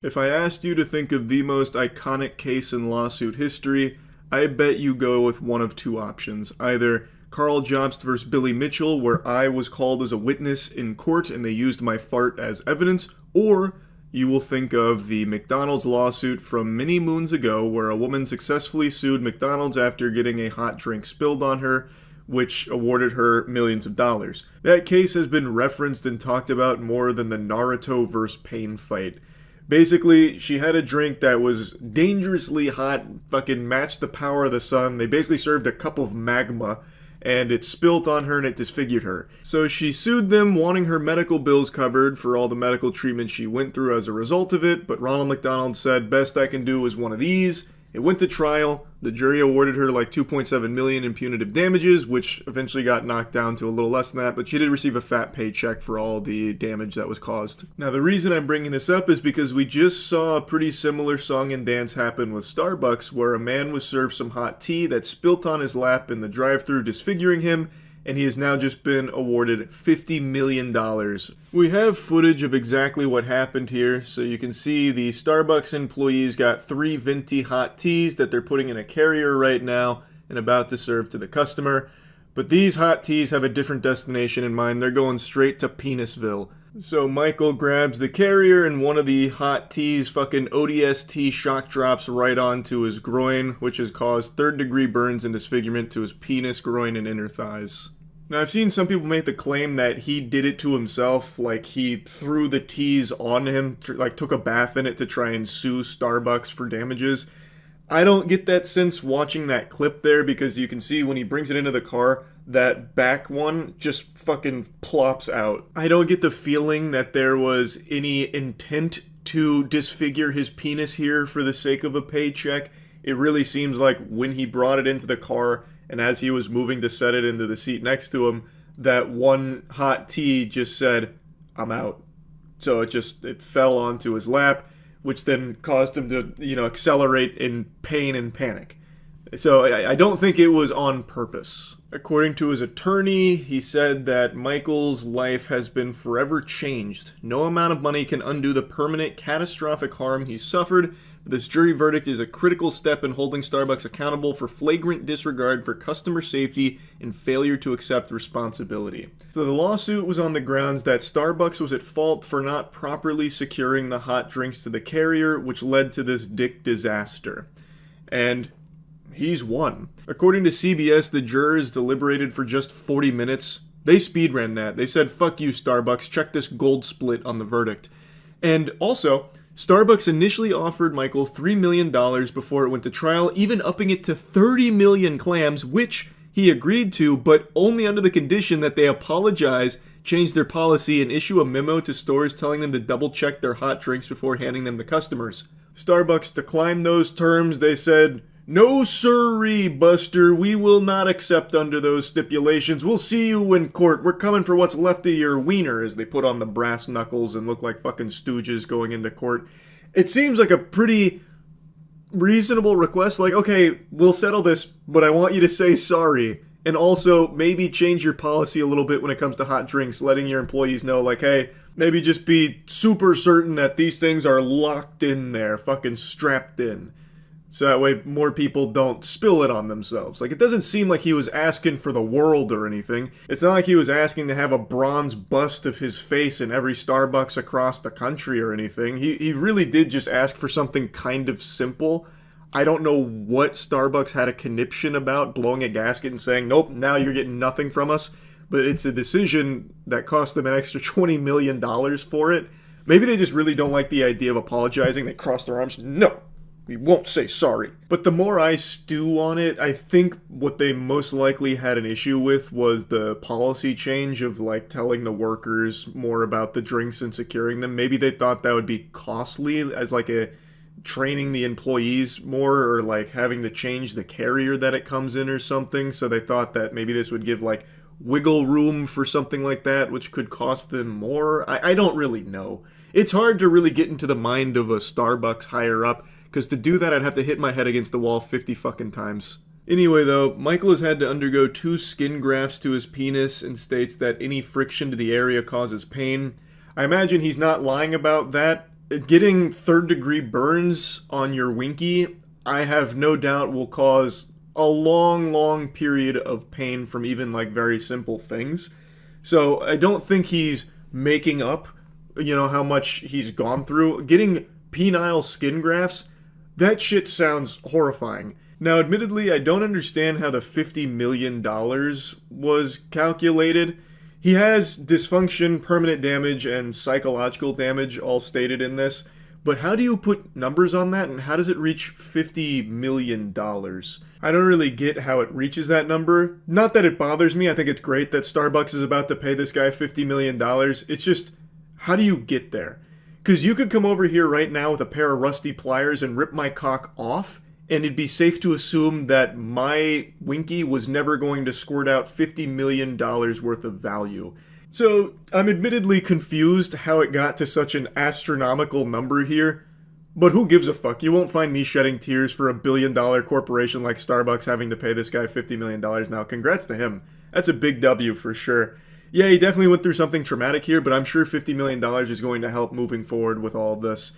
If I asked you to think of the most iconic case in lawsuit history, I bet you go with one of two options. Either Carl Jobst vs. Billy Mitchell, where I was called as a witness in court and they used my fart as evidence, or you will think of the McDonald's lawsuit from many moons ago where a woman successfully sued McDonald's after getting a hot drink spilled on her, which awarded her millions of dollars. That case has been referenced and talked about more than the Naruto vs. Pain fight. Basically, she had a drink that was dangerously hot, fucking matched the power of the sun. They basically served a cup of magma, and it spilt on her and it disfigured her. So she sued them, wanting her medical bills covered for all the medical treatment she went through as a result of it, but Ronald McDonald said, best I can do is one of these. It went to trial. The jury awarded her like $2.7 million in punitive damages, which eventually got knocked down to a little less than that, but she did receive a fat paycheck for all the damage that was caused. Now, the reason I'm bringing this up is because we just saw a pretty similar song and dance happen with Starbucks, where a man was served some hot tea that spilt on his lap in the drive-thru, disfiguring him, and he has now just been awarded $50 million. We have footage of exactly what happened here, so you can see the Starbucks employees got 3 venti hot teas that they're putting in a carrier right now and about to serve to the customer. But these hot teas have a different destination in mind. They're going straight to Penisville. So Michael grabs the carrier and one of the hot teas fucking ODST shock drops right onto his groin, which has caused third-degree burns and disfigurement to his penis, groin, and inner thighs. Now, I've seen some people make the claim that he did it to himself, like he threw the teas on him, like took a bath in it to try and sue Starbucks for damages. I don't get that sense watching that clip there, because you can see when he brings it into the car, that back one just fucking plops out. I don't get the feeling that there was any intent to disfigure his penis here for the sake of a paycheck. It really seems like when he brought it into the car, and as he was moving to set it into the seat next to him, that one hot tea just said, I'm out. So it fell onto his lap, which then caused him to, accelerate in pain and panic. So I don't think it was on purpose. According to his attorney, he said that Michael's life has been forever changed. No amount of money can undo the permanent, catastrophic harm he suffered. This jury verdict is a critical step in holding Starbucks accountable for flagrant disregard for customer safety and failure to accept responsibility. So the lawsuit was on the grounds that Starbucks was at fault for not properly securing the hot drinks to the carrier, which led to this dick disaster. And he's won. According to CBS, the jurors deliberated for just 40 minutes. They speedran that. They said, fuck you, Starbucks, check this gold split on the verdict. And also, Starbucks initially offered Michael $3 million before it went to trial, even upping it to 30 million clams, which he agreed to, but only under the condition that they apologize, change their policy, and issue a memo to stores telling them to double-check their hot drinks before handing them to customers. Starbucks declined those terms. They said, no sirree, Buster, we will not accept under those stipulations. We'll see you in court. We're coming for what's left of your wiener, as they put on the brass knuckles and look like fucking stooges going into court. It seems like a pretty reasonable request. Like, okay, we'll settle this, but I want you to say sorry. And also, maybe change your policy a little bit when it comes to hot drinks, letting your employees know, like, hey, maybe just be super certain that these things are locked in there, fucking strapped in. So that way more people don't spill it on themselves. Like, it doesn't seem like he was asking for the world or anything. It's not like he was asking to have a bronze bust of his face in every Starbucks across the country or anything. He really did just ask for something kind of simple. I don't know what Starbucks had a conniption about, blowing a gasket and saying, nope, now you're getting nothing from us. But it's a decision that cost them an extra $20 million for it. Maybe they just really don't like the idea of apologizing. They cross their arms. No. We won't say sorry. But the more I stew on it, I think what they most likely had an issue with was the policy change of, like, telling the workers more about the drinks and securing them. Maybe they thought that would be costly as, like, a training the employees more, or, like, having to change the carrier that it comes in or something. So they thought that maybe this would give, like, wiggle room for something like that, which could cost them more. I don't really know. It's hard to really get into the mind of a Starbucks higher up, because to do that, I'd have to hit my head against the wall 50 fucking times. Anyway, though, Michael has had to undergo 2 skin grafts to his penis and states that any friction to the area causes pain. I imagine he's not lying about that. getting third-degree burns on your winky, I have no doubt will cause a long, long period of pain from even like very simple things. So I don't think he's making up, how much he's gone through. Getting penile skin grafts, that shit sounds horrifying. Now, admittedly, I don't understand how the $50 million was calculated. He has dysfunction, permanent damage, and psychological damage all stated in this. But how do you put numbers on that, and how does it reach $50 million? I don't really get how it reaches that number. Not that it bothers me. I think it's great that Starbucks is about to pay this guy $50 million. It's just, how do you get there? Because you could come over here right now with a pair of rusty pliers and rip my cock off, and it'd be safe to assume that my winky was never going to squirt out $50 million worth of value. So, I'm admittedly confused how it got to such an astronomical number here, but who gives a fuck? You won't find me shedding tears for $1 billion corporation like Starbucks having to pay this guy $50 million now. Congrats to him. That's a big W for sure. Yeah, he definitely went through something traumatic here, but I'm sure $50 million is going to help moving forward with all of this.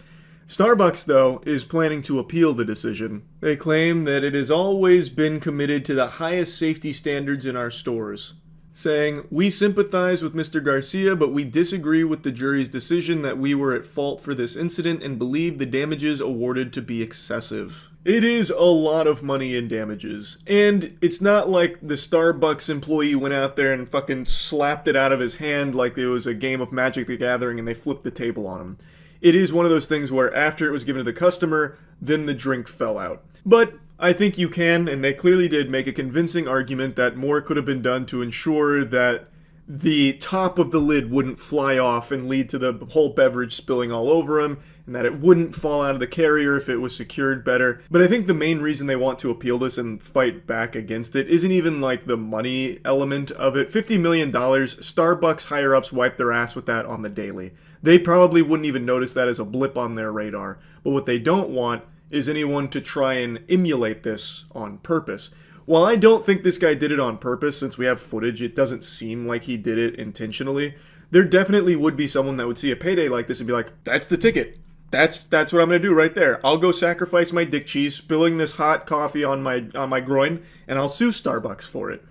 Starbucks, though, is planning to appeal the decision. They claim that it has always been committed to the highest safety standards in our stores, saying, "We sympathize with Mr. Garcia, but we disagree with the jury's decision that we were at fault for this incident and believe the damages awarded to be excessive." It is a lot of money in damages, and it's not like the Starbucks employee went out there and fucking slapped it out of his hand like it was a game of Magic the Gathering and they flipped the table on him. It is one of those things where after it was given to the customer, then the drink fell out. But I think you can, and they clearly did, make a convincing argument that more could have been done to ensure that the top of the lid wouldn't fly off and lead to the whole beverage spilling all over him, and that it wouldn't fall out of the carrier if it was secured better. But I think the main reason they want to appeal this and fight back against it isn't even like the money element of it. $50 million, Starbucks higher-ups wipe their ass with that on the daily. They probably wouldn't even notice that as a blip on their radar. But what they don't want is anyone to try and emulate this on purpose. While I don't think this guy did it on purpose, since we have footage, it doesn't seem like he did it intentionally. There definitely would be someone that would see a payday like this and be like, that's the ticket. That's what I'm going to do right there. I'll go sacrifice my dick cheese, spilling this hot coffee on my groin, and I'll sue Starbucks for it.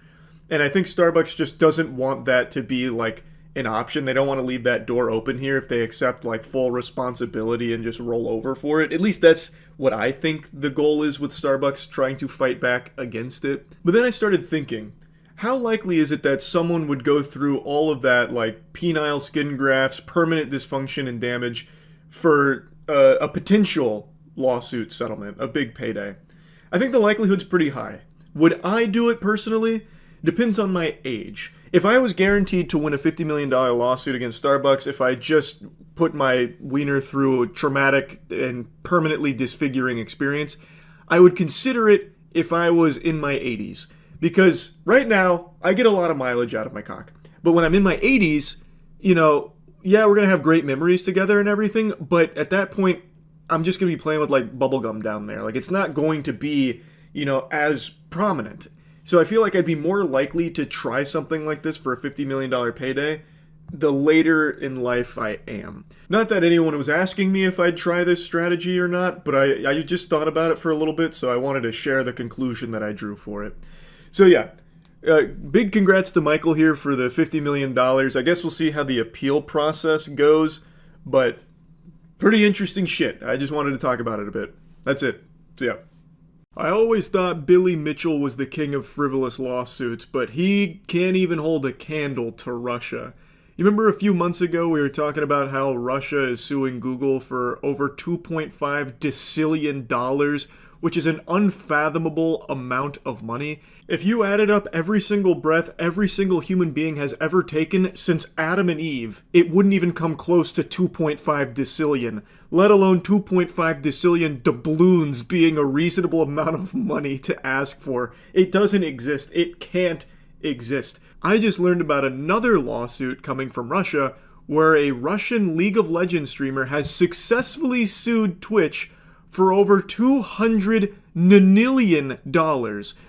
And I think Starbucks just doesn't want that to be like an option. They don't want to leave that door open here if they accept like full responsibility and just roll over for it. At least that's what I think the goal is with Starbucks trying to fight back against it. But then I started thinking, how likely is it that someone would go through all of that like penile skin grafts, permanent dysfunction and damage for a potential lawsuit settlement, a big payday? I think the likelihood's pretty high. Would I do it personally? Depends on my age. If I was guaranteed to win a $50 million lawsuit against Starbucks, if I just put my wiener through a traumatic and permanently disfiguring experience, I would consider it if I was in my 80s. Because right now, I get a lot of mileage out of my cock. But when I'm in my 80s, yeah, we're going to have great memories together and everything, but at that point, I'm just going to be playing with like bubblegum down there. Like, it's not going to be, as prominent. So I feel like I'd be more likely to try something like this for a $50 million payday the later in life I am. Not that anyone was asking me if I'd try this strategy or not, but I just thought about it for a little bit, so I wanted to share the conclusion that I drew for it. So yeah, big congrats to Michael here for the $50 million. I guess we'll see how the appeal process goes, but pretty interesting shit. I just wanted to talk about it a bit. That's it. So yeah. I always thought Billy Mitchell was the king of frivolous lawsuits, but he can't even hold a candle to Russia. You remember a few months ago we were talking about how Russia is suing Google for over $2.5 decillion, which is an unfathomable amount of money. If you added up every single breath every single human being has ever taken since Adam and Eve, it wouldn't even come close to 2.5 decillion, let alone 2.5 decillion doubloons being a reasonable amount of money to ask for. It doesn't exist. It can't exist. I just learned about another lawsuit coming from Russia where a Russian League of Legends streamer has successfully sued Twitch for over $200 million,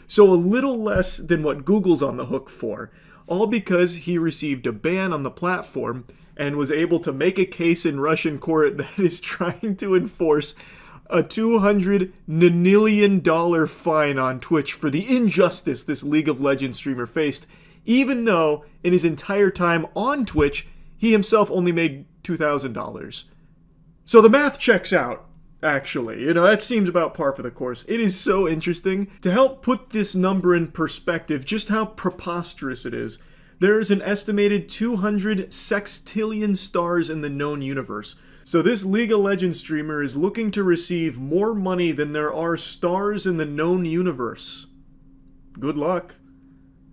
so a little less than what Google's on the hook for, all because he received a ban on the platform and was able to make a case in Russian court that is trying to enforce a $200 million fine on Twitch for the injustice this League of Legends streamer faced, even though in his entire time on Twitch, he himself only made $2,000. So the math checks out, actually. That seems about par for the course. It is so interesting. To help put this number in perspective, just how preposterous it is, there is an estimated 200 sextillion stars in the known universe. So this League of Legends streamer is looking to receive more money than there are stars in the known universe. Good luck.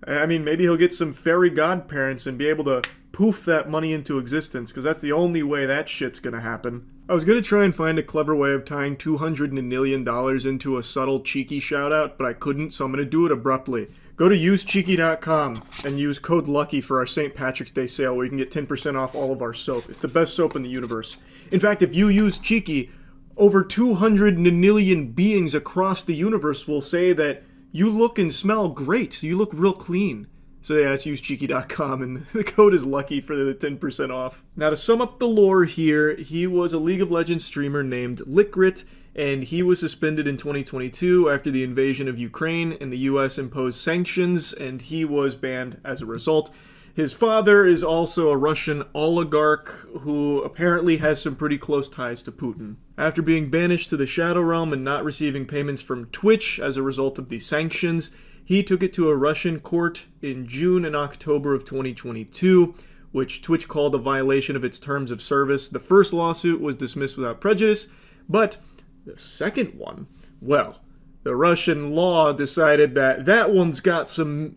I mean, maybe he'll get some fairy godparents and be able to poof that money into existence, because that's the only way that shit's gonna happen. I was gonna try and find a clever way of tying $200 million into a subtle, cheeky shout-out, but I couldn't, so I'm gonna do it abruptly. Go to usecheeky.com and use code LUCKY for our St. Patrick's Day sale, where you can get 10% off all of our soap. It's the best soap in the universe. In fact, if you use Cheeky, over 200 million beings across the universe will say that you look and smell great. You look real clean. So yeah, it's usecheeky.com, and the code is LUCKY for the 10% off. Now to sum up the lore here, he was a League of Legends streamer named Licrit, and he was suspended in 2022 after the invasion of Ukraine, and the US imposed sanctions, and he was banned as a result. His father is also a Russian oligarch who apparently has some pretty close ties to Putin. After being banished to the Shadow Realm and not receiving payments from Twitch as a result of the sanctions, he took it to a Russian court in June and October of 2022, which Twitch called a violation of its terms of service. The first lawsuit was dismissed without prejudice, but the second one, well, the Russian law decided that one's got some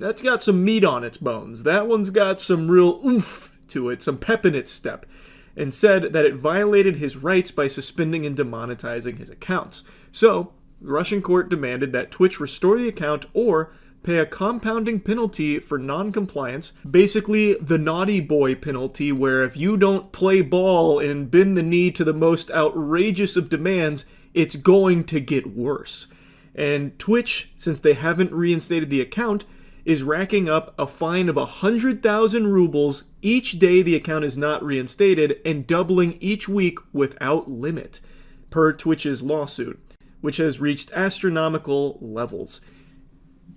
meat on its bones. That one's got some real oomph to it, some pep in its step, and said that it violated his rights by suspending and demonetizing his accounts. So, the Russian court demanded that Twitch restore the account or pay a compounding penalty for non-compliance, basically the naughty boy penalty, where if you don't play ball and bend the knee to the most outrageous of demands, it's going to get worse. And Twitch, since they haven't reinstated the account, is racking up a fine of 100,000 rubles each day the account is not reinstated, and doubling each week without limit, per Twitch's lawsuit, which has reached astronomical levels.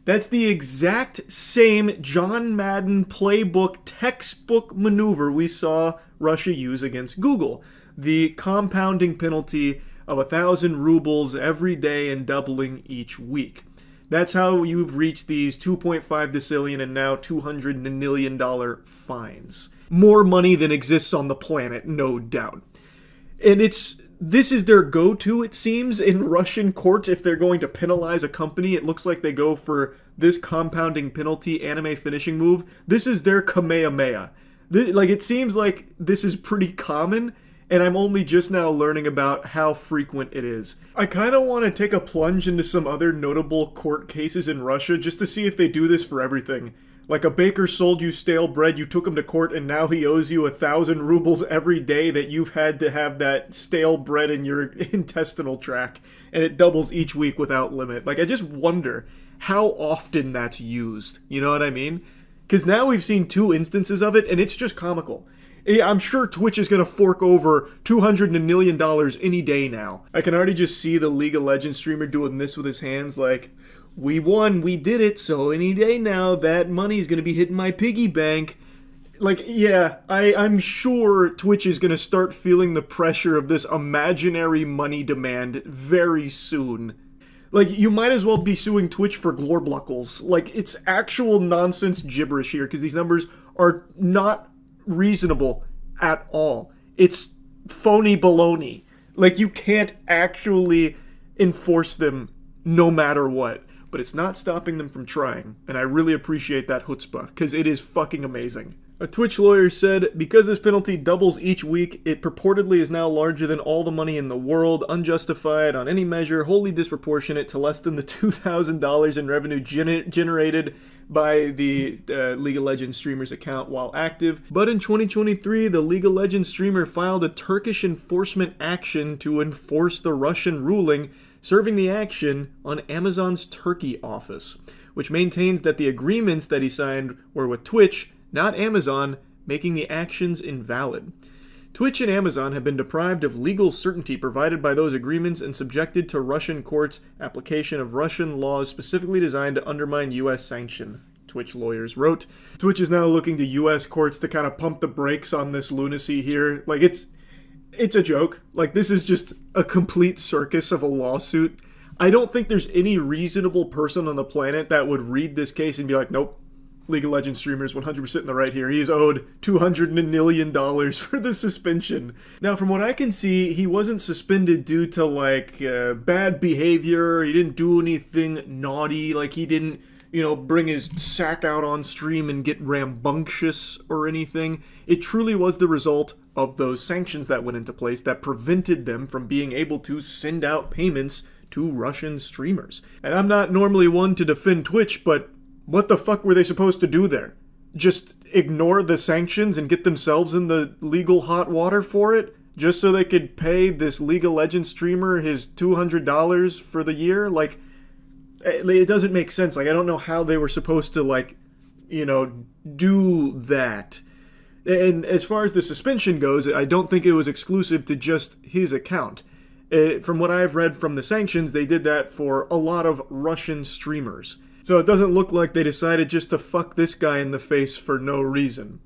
That's the exact same John Madden playbook textbook maneuver we saw Russia use against Google. The compounding penalty of 1,000 rubles every day and doubling each week. That's how you've reached these 2.5 decillion and now $200 million fines. More money than exists on the planet, no doubt. And this is their go-to, it seems, in Russian court if they're going to penalize a company. It looks like they go for this compounding penalty anime finishing move. This is their Kamehameha. It seems like this is pretty common, and I'm only just now learning about how frequent it is. I kind of want to take a plunge into some other notable court cases in Russia just to see if they do this for everything. Like a baker sold you stale bread, you took him to court, and now he owes you 1,000 rubles every day that you've had to have that stale bread in your intestinal tract, and it doubles each week without limit. I just wonder how often that's used. You know what I mean? Because now we've seen 2 instances of it, and it's just comical. I'm sure Twitch is going to fork over $200 million any day now. I can already just see the League of Legends streamer doing this with his hands we won, we did it, so any day now that money's going to be hitting my piggy bank. I'm sure Twitch is going to start feeling the pressure of this imaginary money demand very soon. You might as well be suing Twitch for glorbluckles. It's actual nonsense gibberish here, because these numbers are not reasonable at all. It's phony baloney. You can't actually enforce them no matter what. But it's not stopping them from trying, and I really appreciate that chutzpah, because it is fucking amazing. A Twitch lawyer said, because this penalty doubles each week, it purportedly is now larger than all the money in the world, unjustified on any measure, wholly disproportionate to less than the $2,000 in revenue generated by the League of Legends streamer's account while active. But in 2023, the League of Legends streamer filed a Turkish enforcement action to enforce the Russian ruling, serving the action on Amazon's Turkey office, which maintains that the agreements that he signed were with Twitch, not Amazon, making the actions invalid. Twitch and Amazon have been deprived of legal certainty provided by those agreements and subjected to Russian courts' application of Russian laws specifically designed to undermine U.S. sanction, Twitch lawyers wrote. Twitch is now looking to U.S. courts to kind of pump the brakes on this lunacy here. Like, it's a joke. Like, this is just a complete circus of a lawsuit. I don't think there's any reasonable person on the planet that would read this case and be like, nope, League of Legends streamer is 100% in the right here. He is owed $200 million for the suspension. Now, from what I can see, he wasn't suspended due to, like, bad behavior. He didn't do anything naughty. Like, he didn't, bring his sack out on stream and get rambunctious or anything. It truly was the result of those sanctions that went into place that prevented them from being able to send out payments to Russian streamers. And I'm not normally one to defend Twitch, but what the fuck were they supposed to do there? Just ignore the sanctions and get themselves in the legal hot water for it? Just so they could pay this League of Legends streamer his $200 for the year? Like, it doesn't make sense. Like, I don't know how they were supposed to, do that. And as far as the suspension goes, I don't think it was exclusive to just his account. From what I've read from the sanctions, they did that for a lot of Russian streamers. So it doesn't look like they decided just to fuck this guy in the face for no reason.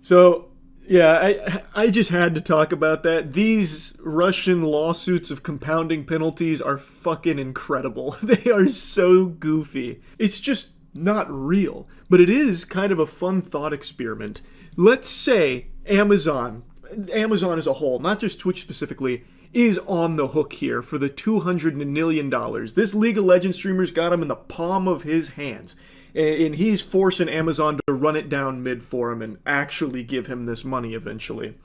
So, yeah, I just had to talk about that. These Russian lawsuits of compounding penalties are fucking incredible. They are so goofy. It's just not real. But it is kind of a fun thought experiment. Let's say Amazon as a whole, not just Twitch specifically, is on the hook here for the $200 million. This League of Legends streamer's got him in the palm of his hands. And he's forcing Amazon to run it down mid for him and actually give him this money eventually.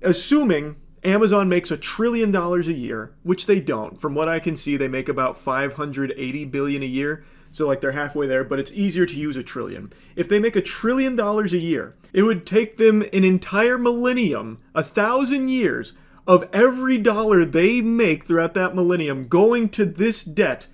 Assuming Amazon makes $1 trillion a year, which they don't. From what I can see, they make about $580 billion a year. So, like, they're halfway there, but it's easier to use $1 trillion. If they make $1 trillion a year, it would take them an entire millennium, 1,000 years, of every dollar they make throughout that millennium going to this debt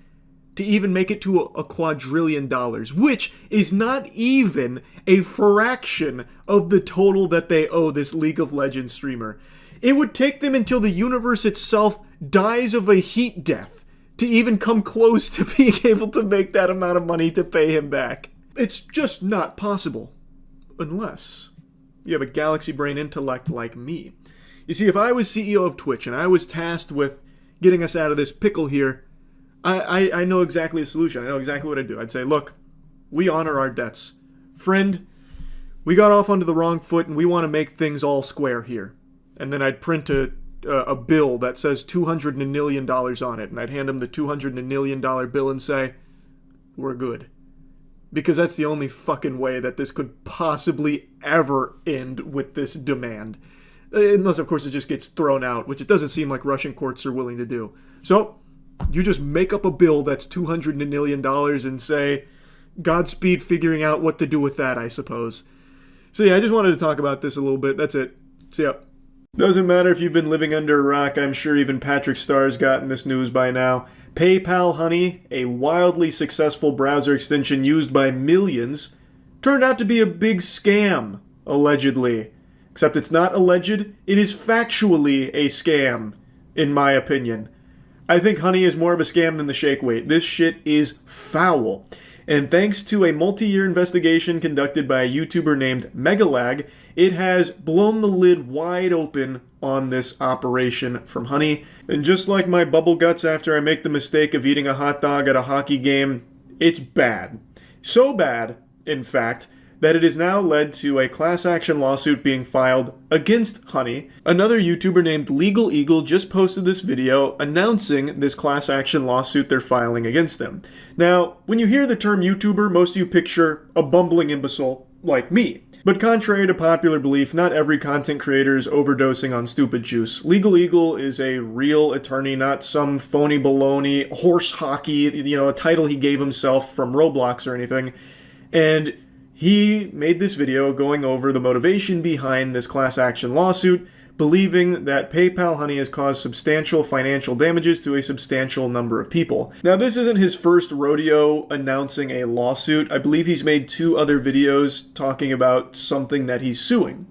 to even make it to a quadrillion dollars, which is not even a fraction of the total that they owe this League of Legends streamer. It would take them until the universe itself dies of a heat death to even come close to being able to make that amount of money to pay him back. It's just not possible. Unless you have a galaxy brain intellect like me. You see, if I was CEO of Twitch and I was tasked with getting us out of this pickle here, I know exactly the solution. I know exactly what I'd do. I'd say, look, we honor our debts. Friend, we got off onto the wrong foot and we want to make things all square here. And then I'd print a bill that says $200 million on it. And I'd hand him the $200 million bill and say, we're good. Because that's the only fucking way that this could possibly ever end with this demand. Unless, of course, it just gets thrown out, which it doesn't seem like Russian courts are willing to do. So, you just make up a bill that's $200 million and say, Godspeed figuring out what to do with that, I suppose. So yeah, I just wanted to talk about this a little bit. That's it. See ya. Doesn't matter if you've been living under a rock. I'm sure even Patrick Starr's gotten this news by now. PayPal Honey, a wildly successful browser extension used by millions, turned out to be a big scam, allegedly. Except it's not alleged, it is factually a scam, in my opinion. I think Honey is more of a scam than the shake weight. This shit is foul. And thanks to a multi-year investigation conducted by a YouTuber named Megalag, it has blown the lid wide open on this operation from Honey. And just like my bubble guts after I make the mistake of eating a hot dog at a hockey game, it's bad. So bad, in fact, that it has now led to a class action lawsuit being filed against Honey. Another YouTuber named Legal Eagle just posted this video announcing this class action lawsuit they're filing against them. Now, when you hear the term YouTuber, most of you picture a bumbling imbecile like me. But contrary to popular belief, not every content creator is overdosing on stupid juice. Legal Eagle is a real attorney, not some phony baloney, horse hockey, a title he gave himself from Roblox or anything. And he made this video going over the motivation behind this class action lawsuit, believing that PayPal Honey has caused substantial financial damages to a substantial number of people. Now, this isn't his first rodeo announcing a lawsuit. I believe he's made 2 other videos talking about something that he's suing.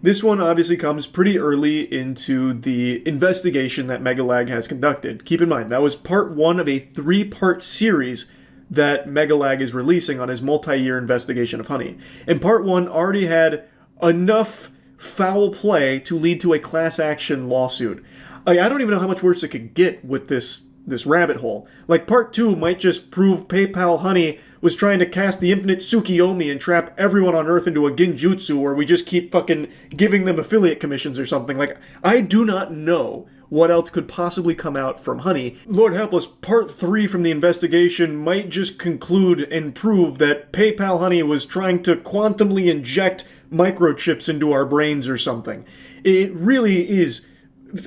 This one obviously comes pretty early into the investigation that Megalag has conducted. Keep in mind, that was part 1 of a 3-part series that Megalag is releasing on his multi-year investigation of Honey. And part 1 already had enough foul play to lead to a class action lawsuit. I don't even know how much worse it could get with this rabbit hole. Like, part 2 might just prove PayPal Honey was trying to cast the infinite Tsukiyomi and trap everyone on Earth into a Genjutsu where we just keep fucking giving them affiliate commissions or something. Like, I do not know what else could possibly come out from Honey. Lord help us, part 3 from the investigation might just conclude and prove that PayPal Honey was trying to quantumly inject microchips into our brains or something. It really is,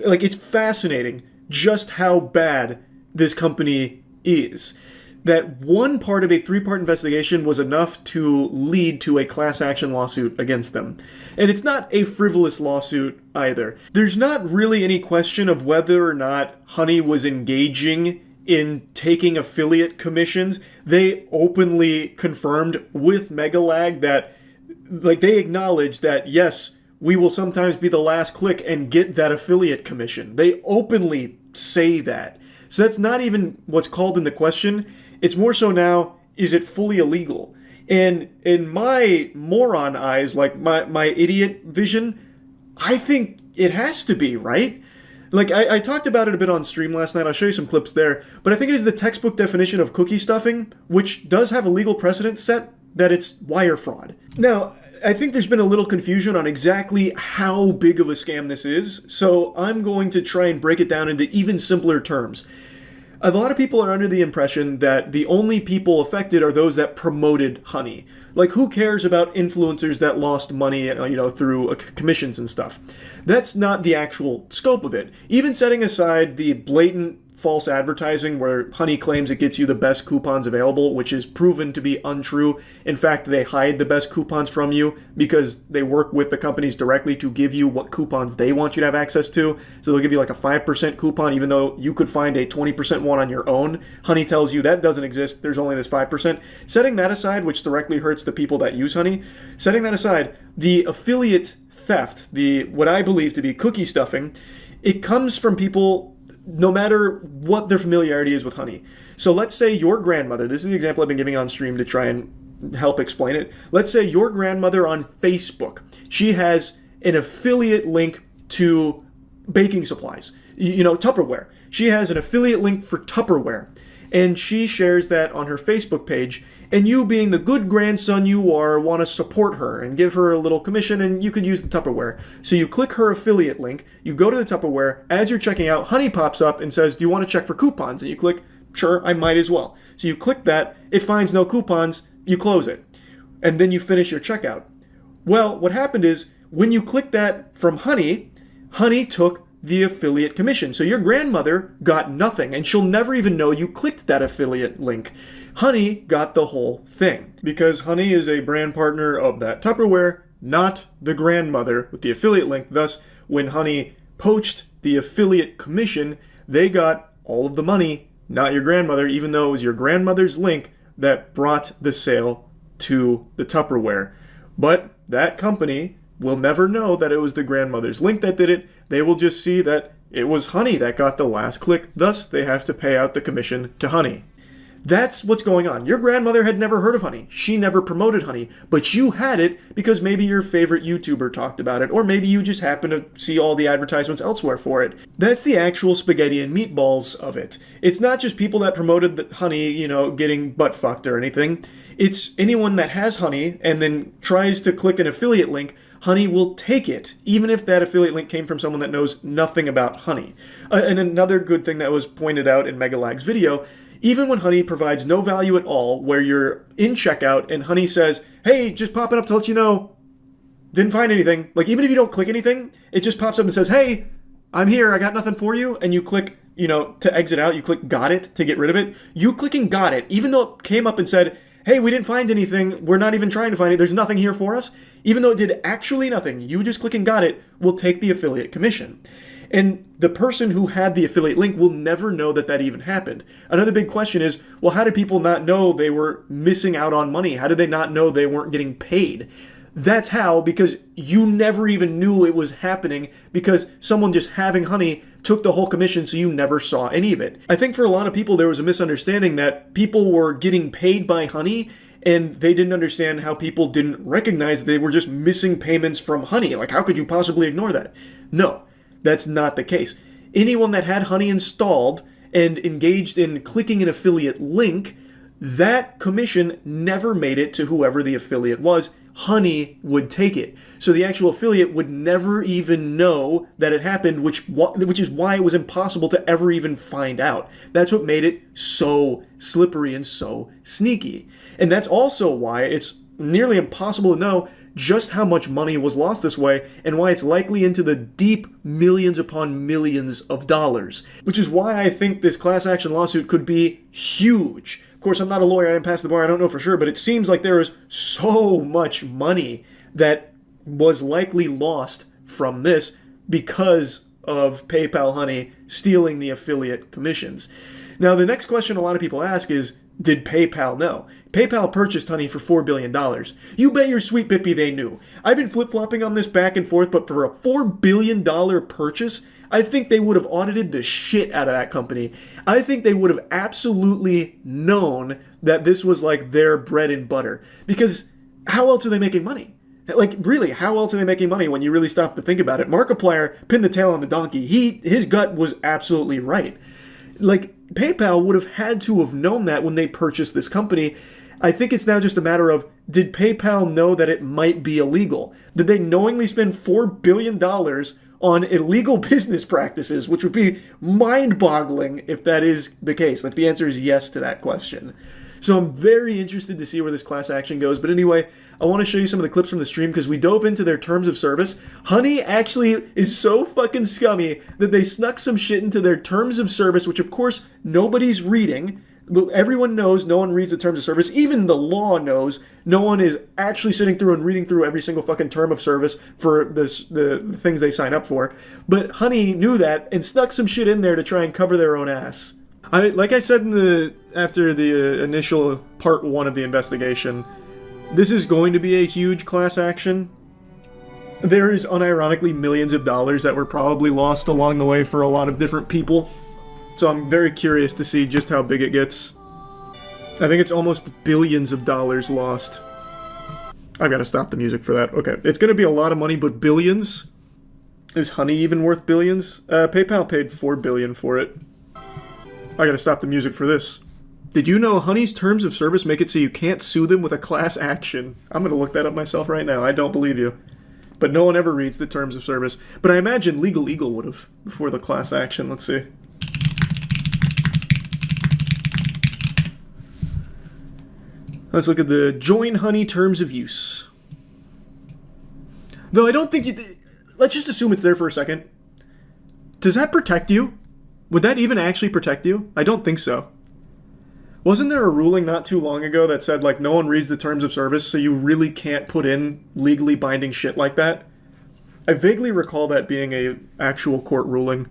like, it's fascinating just how bad this company is. That one part of a 3-part investigation was enough to lead to a class action lawsuit against them. And it's not a frivolous lawsuit either. There's not really any question of whether or not Honey was engaging in taking affiliate commissions. They openly confirmed with Megalag that, like, they acknowledge that, yes, we will sometimes be the last click and get that affiliate commission. They openly say that. So that's not even what's called into question. It's more so now, is it fully illegal? And in my moron eyes, like my idiot vision, I think it has to be, right? Like, I talked about it a bit on stream last night. I'll show you some clips there. But I think it is the textbook definition of cookie stuffing, which does have a legal precedent set that it's wire fraud. Now, I think there's been a little confusion on exactly how big of a scam this is, so I'm going to try and break it down into even simpler terms. A lot of people are under the impression that the only people affected are those that promoted Honey. Like, who cares about influencers that lost money, through commissions and stuff? That's not the actual scope of it. Even setting aside the blatant false advertising where Honey claims it gets you the best coupons available, which is proven to be untrue. In fact, they hide the best coupons from you because they work with the companies directly to give you what coupons they want you to have access to. So they'll give you like a 5% coupon, even though you could find a 20% one on your own. Honey tells you that doesn't exist. There's only this 5%. Setting that aside, which directly hurts the people that use Honey, setting that aside, the affiliate theft, what I believe to be cookie stuffing, it comes from people no matter what their familiarity is with Honey. So let's say your grandmother, this is the example I've been giving on stream to try and help explain it. Let's say your grandmother on Facebook, she has an affiliate link to baking supplies, Tupperware. She has an affiliate link for Tupperware, and she shares that on her Facebook page. And you, being the good grandson you are, want to support her and give her a little commission, and you could use the Tupperware. So you click her affiliate link, you go to the Tupperware, as you're checking out, Honey pops up and says, do you want to check for coupons? And you click, sure, I might as well. So you click that, it finds no coupons, you close it. And then you finish your checkout. Well, what happened is, when you click that from Honey, Honey took the affiliate commission. So your grandmother got nothing, and she'll never even know you clicked that affiliate link. Honey got the whole thing, because Honey is a brand partner of that Tupperware, not the grandmother with the affiliate link. Thus, when Honey poached the affiliate commission, they got all of the money, not your grandmother, even though it was your grandmother's link that brought the sale to the Tupperware. But that company will never know that it was the grandmother's link that did it. They will just see that it was Honey that got the last click. Thus, they have to pay out the commission to Honey. That's what's going on. Your grandmother had never heard of Honey. She never promoted Honey, but you had it because maybe your favorite YouTuber talked about it, or maybe you just happen to see all the advertisements elsewhere for it. That's the actual spaghetti and meatballs of it. It's not just people that promoted the Honey, getting butt fucked or anything. It's anyone that has Honey and then tries to click an affiliate link. Honey will take it, even if that affiliate link came from someone that knows nothing about Honey. And another good thing that was pointed out in Megalag's video, even when Honey provides no value at all, where you're in checkout and Honey says, hey, just popping up to let you know, didn't find anything. Like, even if you don't click anything, it just pops up and says, hey, I'm here, I got nothing for you. And you click, to exit out, you click got it to get rid of it. You clicking got it, even though it came up and said, hey, we didn't find anything, we're not even trying to find it, there's nothing here for us, even though it did actually nothing, you just click and got it, will take the affiliate commission. And the person who had the affiliate link will never know that that even happened. Another big question is, well, how did people not know they were missing out on money? How did they not know they weren't getting paid? That's how, because you never even knew it was happening, because someone just having honey took the whole commission, so you never saw any of it. I think for a lot of people there was a misunderstanding that people were getting paid by honey, and they didn't understand how people didn't recognize they were just missing payments from honey. Like, how could you possibly ignore that? No, that's not the case. Anyone that had honey installed and engaged in clicking an affiliate link, that commission never made it to whoever the affiliate was. Honey would take it. So the actual affiliate would never even know that it happened, which is why it was impossible to ever even find out. That's what made it so slippery and so sneaky. And that's also why it's nearly impossible to know just how much money was lost this way, and why it's likely into the deep millions upon millions of dollars. Which is why I think this class action lawsuit could be huge. Of course, I'm not a lawyer, I didn't pass the bar, I don't know for sure, but it seems like there is so much money that was likely lost from this because of PayPal Honey stealing the affiliate commissions. Now, the next question a lot of people ask is, did PayPal know? PayPal purchased Honey for $4 billion. You bet your sweet bippy they knew. I've been flip-flopping on this back and forth, but for a $4 billion purchase, I think they would have audited the shit out of that company. I think they would have absolutely known that this was like their bread and butter. Because how else are they making money? Like, really, how else are they making money when you really stop to think about it? Markiplier pinned the tail on the donkey. His gut was absolutely right. Like, PayPal would have had to have known that when they purchased this company. I think it's now just a matter of, did PayPal know that it might be illegal? Did they knowingly spend $4 billion on illegal business practices, which would be mind-boggling if that is the case? Like, the answer is yes to that question. So I'm very interested to see where this class action goes. But anyway, I want to show you some of the clips from the stream because we dove into their terms of service. Honey actually is so fucking scummy that they snuck some shit into their terms of service, which of course nobody's reading. Everyone knows no one reads the terms of service. Even the law knows no one is actually sitting through and reading through every single fucking term of service for the things they sign up for. But Honey knew that and snuck some shit in there to try and cover their own ass. Like I said after the initial part 1 of the investigation, this is going to be a huge class action. There is unironically millions of dollars that were probably lost along the way for a lot of different people. So I'm very curious to see just how big it gets. I think it's almost billions of dollars lost. I've got to stop the music for that. Okay, it's going to be a lot of money, but billions? Is Honey even worth billions? PayPal paid $4 billion for it. I got to stop the music for this. Did you know Honey's terms of service make it so you can't sue them with a class action? I'm going to look that up myself right now. I don't believe you. But no one ever reads the terms of service. But I imagine Legal Eagle would have before the class action. Let's see. Let's look at the Join Honey Terms of Use. Though I don't think let's just assume it's there for a second. Does that protect you? Would that even actually protect you? I don't think so. Wasn't there a ruling not too long ago that said, like, no one reads the terms of service, so you really can't put in legally binding shit like that? I vaguely recall that being a actual court ruling.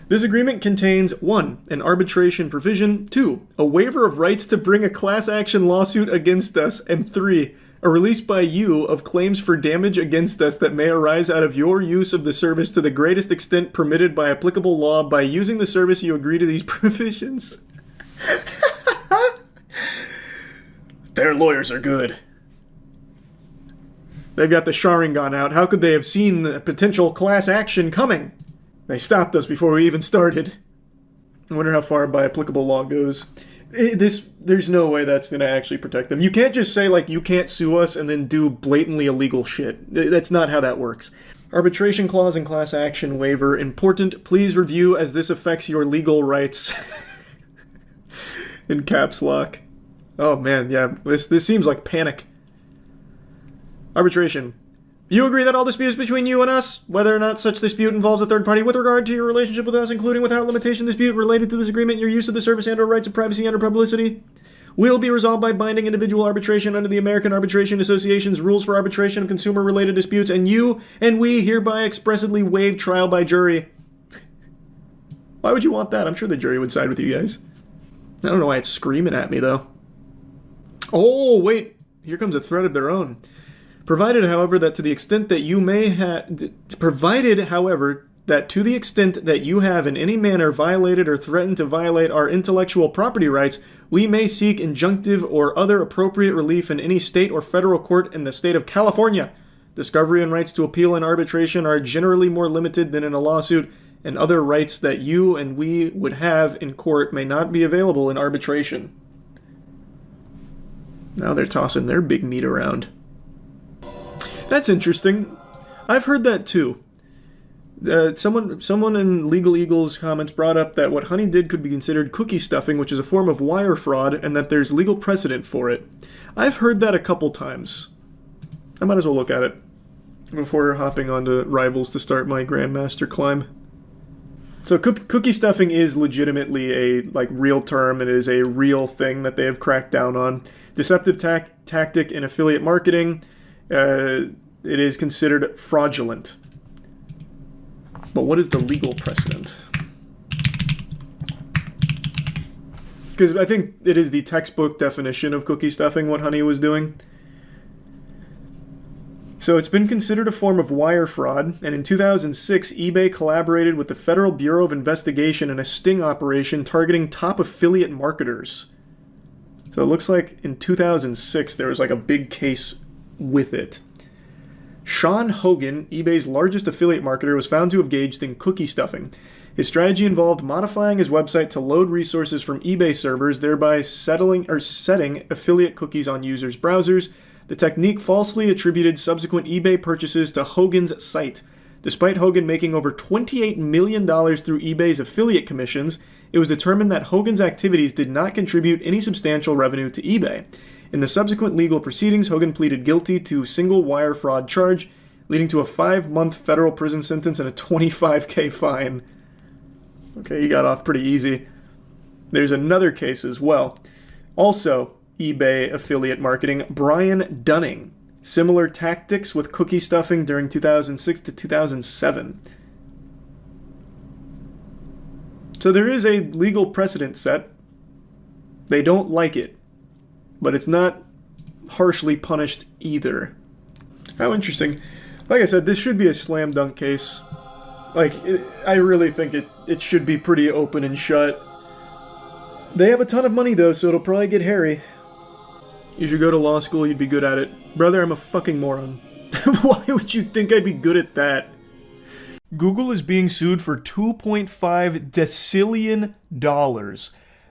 This agreement contains 1. An arbitration provision, 2. A waiver of rights to bring a class action lawsuit against us, and 3. A release by you of claims for damage against us that may arise out of your use of the service to the greatest extent permitted by applicable law. By using the service, you agree to these provisions. Their lawyers are good. They've got the Sharingan out. How could they have seen the potential class action coming? They stopped us before we even started. I wonder how far by applicable law goes. There's no way that's going to actually protect them. You can't just say, like, you can't sue us and then do blatantly illegal shit. That's not how that works. Arbitration clause and class action waiver. Important. Please review as this affects your legal rights. In caps lock. Oh man, yeah. This seems like panic. Arbitration. You agree that all disputes between you and us, whether or not such dispute involves a third party with regard to your relationship with us, including without limitation dispute related to this agreement, your use of the service and or rights of privacy and or publicity, will be resolved by binding individual arbitration under the American Arbitration Association's rules for arbitration of consumer-related disputes, and you and we hereby expressly waive trial by jury. Why would you want that? I'm sure the jury would side with you guys. I don't know why it's screaming at me, though. Oh, wait. Here comes a threat of their own. Provided, however, that to the extent that you have in any manner violated or threatened to violate our intellectual property rights, we may seek injunctive or other appropriate relief in any state or federal court in the state of California. Discovery and rights to appeal in arbitration are generally more limited than in a lawsuit, and other rights that you and we would have in court may not be available in arbitration. Now they're tossing their big meat around. That's interesting. I've heard that too. Someone in Legal Eagle's comments brought up that what Honey did could be considered cookie stuffing, which is a form of wire fraud, and that there's legal precedent for it. I've heard that a couple times. I might as well look at it before hopping onto Rivals to start my Grandmaster climb. So cookie stuffing is legitimately a real term. It is a real thing that they have cracked down on. Deceptive tactic in affiliate marketing. It is considered fraudulent. But what is the legal precedent? Because I think it is the textbook definition of cookie stuffing what Honey was doing. So it's been considered a form of wire fraud, and in 2006, eBay collaborated with the Federal Bureau of Investigation in a sting operation targeting top affiliate marketers. So it looks like in 2006 there was a big case with it. Sean Hogan, eBay's largest affiliate marketer, was found to have engaged in cookie stuffing. His strategy involved modifying his website to load resources from eBay servers, thereby setting affiliate cookies on users' browsers. The technique falsely attributed subsequent eBay purchases to Hogan's site. Despite Hogan making over $28 million through eBay's affiliate commissions, it was determined that Hogan's activities did not contribute any substantial revenue to eBay. In the subsequent legal proceedings, Hogan pleaded guilty to single wire fraud charge, leading to a 5-month federal prison sentence and a $25,000 fine. Okay, he got off pretty easy. There's another case as well. Also, eBay affiliate marketing, Brian Dunning. Similar tactics with cookie stuffing during 2006 to 2007. So there is a legal precedent set. They don't like it, but it's not harshly punished either. How interesting. Like I said, this should be a slam dunk case. I really think it should be pretty open and shut. They have a ton of money though, so it'll probably get hairy. You should go to law school, you'd be good at it. Brother, I'm a fucking moron. Why would you think I'd be good at that? Google is being sued for $2.5 decillion.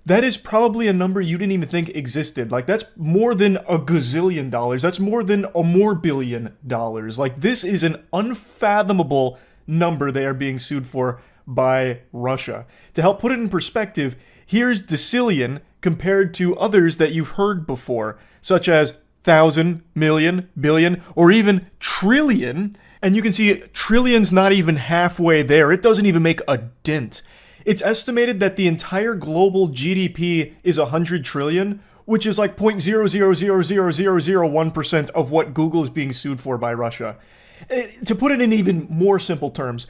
That is probably a number you didn't even think existed. That's more than a gazillion dollars. That's more than a more billion dollars. This is an unfathomable number they are being sued for by Russia. To help put it in perspective, here's decillion compared to others that you've heard before, such as 1,000, million, billion, or even trillion. And you can see trillion's not even halfway there. It doesn't even make a dent. It's estimated that the entire global GDP is 100 trillion, which is 0.0000001% of what Google is being sued for by Russia. To put it in even more simple terms,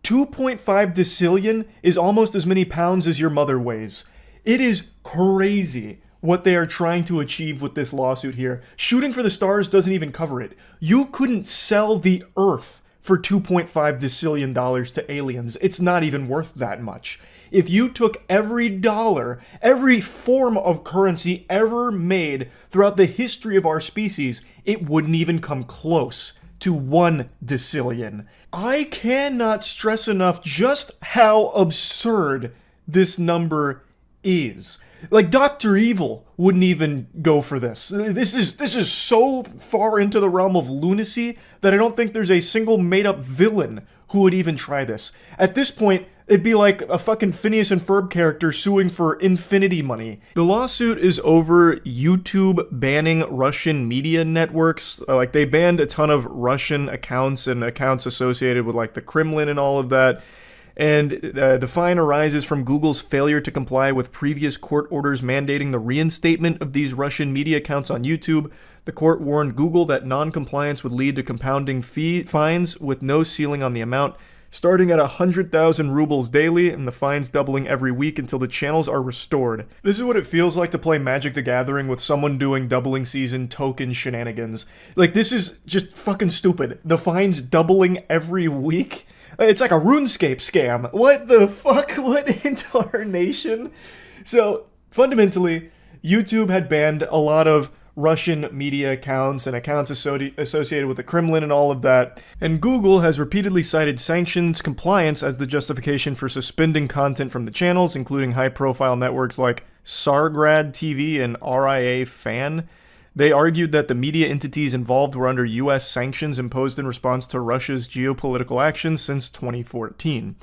2.5 decillion is almost as many pounds as your mother weighs. It is crazy what they are trying to achieve with this lawsuit here. Shooting for the stars doesn't even cover it. You couldn't sell the Earth for $2.5 decillion to aliens. It's not even worth that much. If you took every dollar, every form of currency ever made throughout the history of our species, it wouldn't even come close to 1 decillion. I cannot stress enough just how absurd this number is. Dr. Evil wouldn't even go for this. This is so far into the realm of lunacy that I don't think there's a single made-up villain who would even try this. At this point, it'd be like a fucking Phineas and Ferb character suing for infinity money. The lawsuit is over YouTube banning Russian media networks. They banned a ton of Russian accounts and accounts associated with the Kremlin and all of that. And the fine arises from Google's failure to comply with previous court orders mandating the reinstatement of these Russian media accounts on YouTube. The court warned Google that non-compliance would lead to compounding fines with no ceiling on the amount, starting at 100,000 rubles daily, and the fines doubling every week until the channels are restored. This is what it feels like to play Magic the Gathering with someone doing doubling season token shenanigans. Like, this is just fucking stupid. The fines doubling every week? It's like a RuneScape scam. What the fuck? What incarnation? So, fundamentally, YouTube had banned a lot of Russian media accounts and accounts associated with the Kremlin and all of that. And Google has repeatedly cited sanctions compliance as the justification for suspending content from the channels, including high-profile networks like Tsargrad TV and RIA Fan. They argued that the media entities involved were under U.S. sanctions imposed in response to Russia's geopolitical actions since 2014.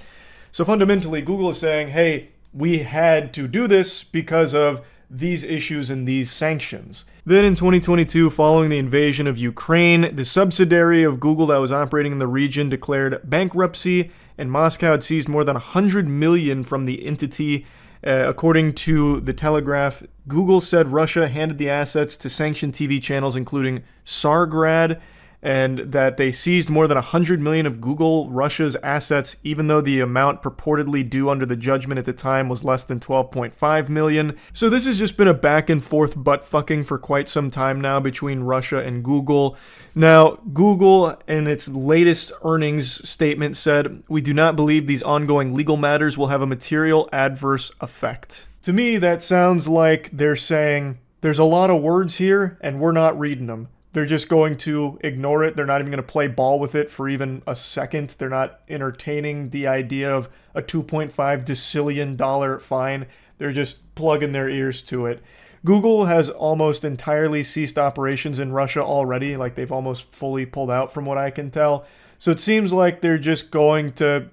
So fundamentally, Google is saying, hey, we had to do this because of these issues and these sanctions. Then in 2022, following the invasion of Ukraine, the subsidiary of Google that was operating in the region declared bankruptcy, and Moscow had seized more than 100 million from the entity. According to The Telegraph, Google said Russia handed the assets to sanctioned TV channels including Tsargrad, and that they seized more than 100 million of Google Russia's assets, even though the amount purportedly due under the judgment at the time was less than 12.5 million. So this has just been a back and forth butt fucking for quite some time now between Russia and Google. Now, Google in its latest earnings statement said, "We do not believe these ongoing legal matters will have a material adverse effect." To me, that sounds like they're saying, there's a lot of words here and we're not reading them. They're just going to ignore it. They're not even going to play ball with it for even a second. They're not entertaining the idea of a $2.5 decillion fine. They're just plugging their ears to it. Google has almost entirely ceased operations in Russia already. Like, they've almost fully pulled out from what I can tell. So it seems like they're just going to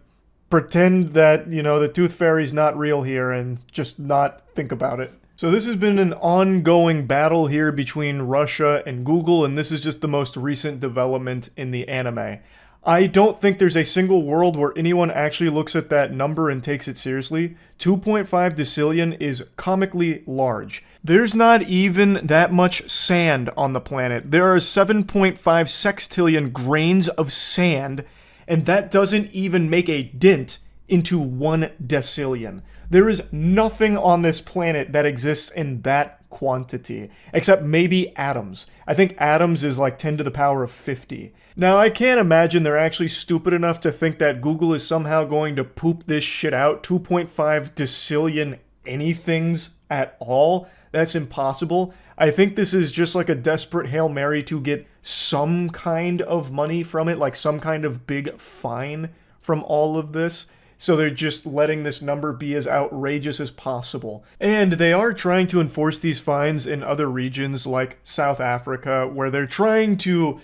pretend that, you know, the tooth fairy's not real here and just not think about it. So this has been an ongoing battle here between Russia and Google, and this is just the most recent development in the anime. I don't think there's a single world where anyone actually looks at that number and takes it seriously. 2.5 decillion is comically large. There's not even that much sand on the planet. There are 7.5 sextillion grains of sand, and that doesn't even make a dent into 1 decillion. There is nothing on this planet that exists in that quantity, except maybe atoms. I think atoms is like 10 to the power of 50. Now, I can't imagine they're actually stupid enough to think that Google is somehow going to poop this shit out, 2.5 decillion anythings at all. That's impossible. I think this is just like a desperate Hail Mary to get some kind of money from it, like some kind of big fine from all of this. So they're just letting this number be as outrageous as possible. And they are trying to enforce these fines in other regions like South Africa, where they're trying to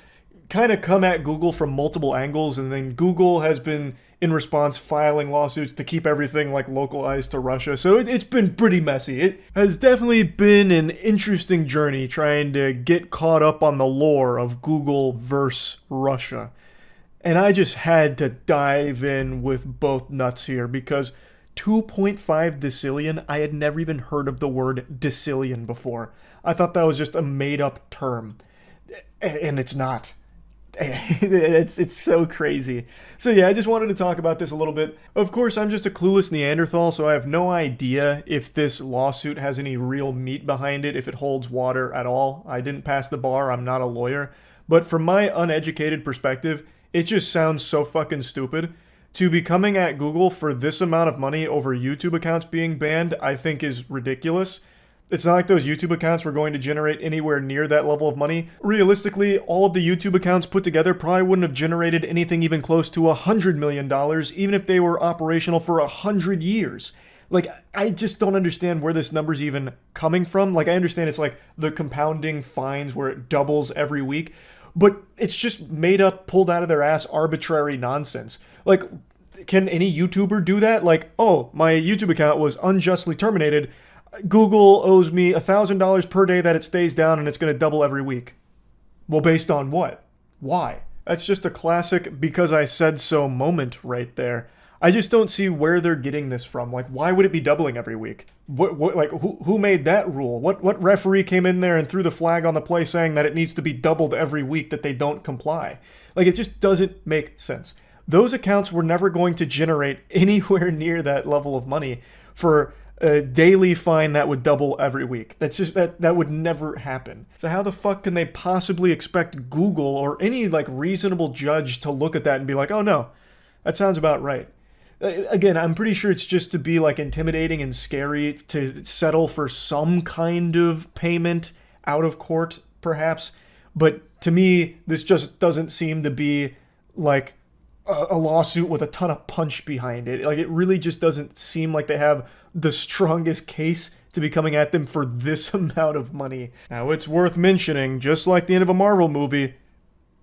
kind of come at Google from multiple angles, and then Google has been, in response, filing lawsuits to keep everything like localized to Russia. So it's been pretty messy. It has definitely been an interesting journey trying to get caught up on the lore of Google versus Russia. And I just had to dive in with both nuts here because 2.5 decillion, I had never even heard of the word decillion before. I thought that was just a made-up term. And it's not. It's so crazy. So yeah, I just wanted to talk about this a little bit. Of course, I'm just a clueless Neanderthal, so I have no idea if this lawsuit has any real meat behind it, if it holds water at all. I didn't pass the bar, I'm not a lawyer. But from my uneducated perspective, it just sounds so fucking stupid. To be coming at Google for this amount of money over YouTube accounts being banned, I think is ridiculous. It's not like those YouTube accounts were going to generate anywhere near that level of money. Realistically, all of the YouTube accounts put together probably wouldn't have generated anything even close to $100 million, even if they were operational for 100 years. Like, I just don't understand where this number's even coming from. Like, I understand it's like the compounding fines where it doubles every week, but it's just made up, pulled out of their ass arbitrary nonsense. Like, can any YouTuber do that? Like, oh, my YouTube account was unjustly terminated. Google owes me $1,000 per day that it stays down, and it's going to double every week. Well, based on what? Why? That's just a classic because I said so moment right there. I just don't see where they're getting this from. Like, why would it be doubling every week? Who made that rule? What referee came in there and threw the flag on the play saying that it needs to be doubled every week that they don't comply? Like, it just doesn't make sense. Those accounts were never going to generate anywhere near that level of money for a daily fine that would double every week. That's just that would never happen. So how the fuck can they possibly expect Google or any like reasonable judge to look at that and be like, "Oh no, that sounds about right." Again, I'm pretty sure it's just to be like intimidating and scary to settle for some kind of payment out of court, perhaps. But to me, this just doesn't seem to be like a lawsuit with a ton of punch behind it. Like, it really just doesn't seem like they have the strongest case to be coming at them for this amount of money. Now, it's worth mentioning, just like the end of a Marvel movie,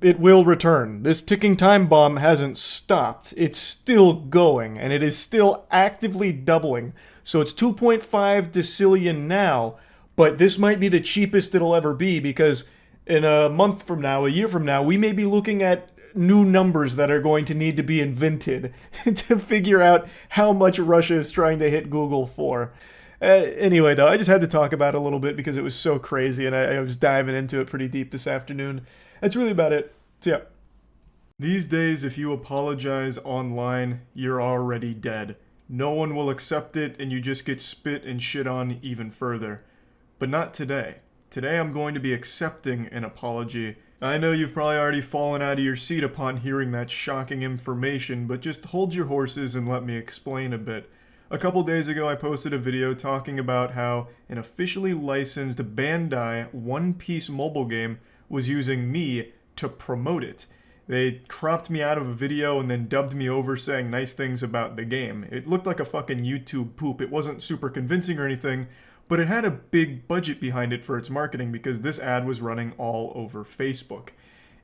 it will return. This ticking time bomb hasn't stopped. It's still going, and it is still actively doubling. So it's 2.5 decillion now, but this might be the cheapest it'll ever be, because in a month from now, a year from now, we may be looking at new numbers that are going to need to be invented to figure out how much Russia is trying to hit Google for. Anyway, though, I just had to talk about it a little bit because it was so crazy, and I was diving into it pretty deep this afternoon. That's really about it. So, yeah. These days, if you apologize online, you're already dead. No one will accept it, and you just get spit and shit on even further. But not today. Today I'm going to be accepting an apology. I know you've probably already fallen out of your seat upon hearing that shocking information, but just hold your horses and let me explain a bit. A couple days ago I posted a video talking about how an officially licensed Bandai One Piece mobile game was using me to promote it. They cropped me out of a video and then dubbed me over saying nice things about the game. It looked like a fucking YouTube poop. It wasn't super convincing or anything, but it had a big budget behind it for its marketing because this ad was running all over Facebook.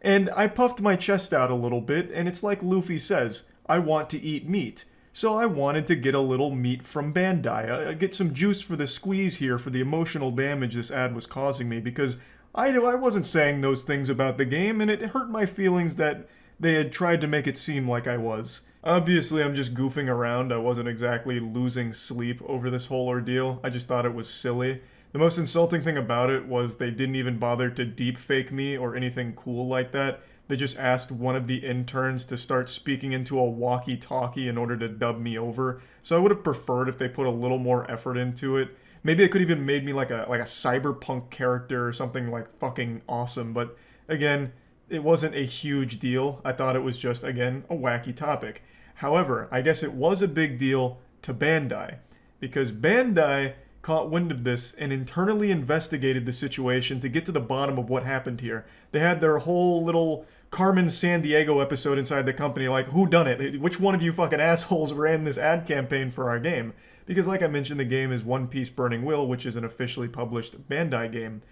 And I puffed my chest out a little bit, and it's like Luffy says, I want to eat meat. So I wanted to get a little meat from Bandai. Get some juice for the squeeze here for the emotional damage this ad was causing me, because I wasn't saying those things about the game, and it hurt my feelings that they had tried to make it seem like I was. Obviously, I'm just goofing around. I wasn't exactly losing sleep over this whole ordeal. I just thought it was silly. The most insulting thing about it was they didn't even bother to deep fake me or anything cool like that. They just asked one of the interns to start speaking into a walkie-talkie in order to dub me over. So I would have preferred if they put a little more effort into it. Maybe they could even made me like a cyberpunk character or something like fucking awesome. But again, it wasn't a huge deal. I thought it was just, again, a wacky topic. However, I guess it was a big deal to Bandai, because Bandai caught wind of this and internally investigated the situation to get to the bottom of what happened here. They had their whole little Carmen Sandiego episode inside the company, like, who done it? Which one of you fucking assholes ran this ad campaign for our game? Because like I mentioned, the game is One Piece Burning Will, which is an officially published Bandai game.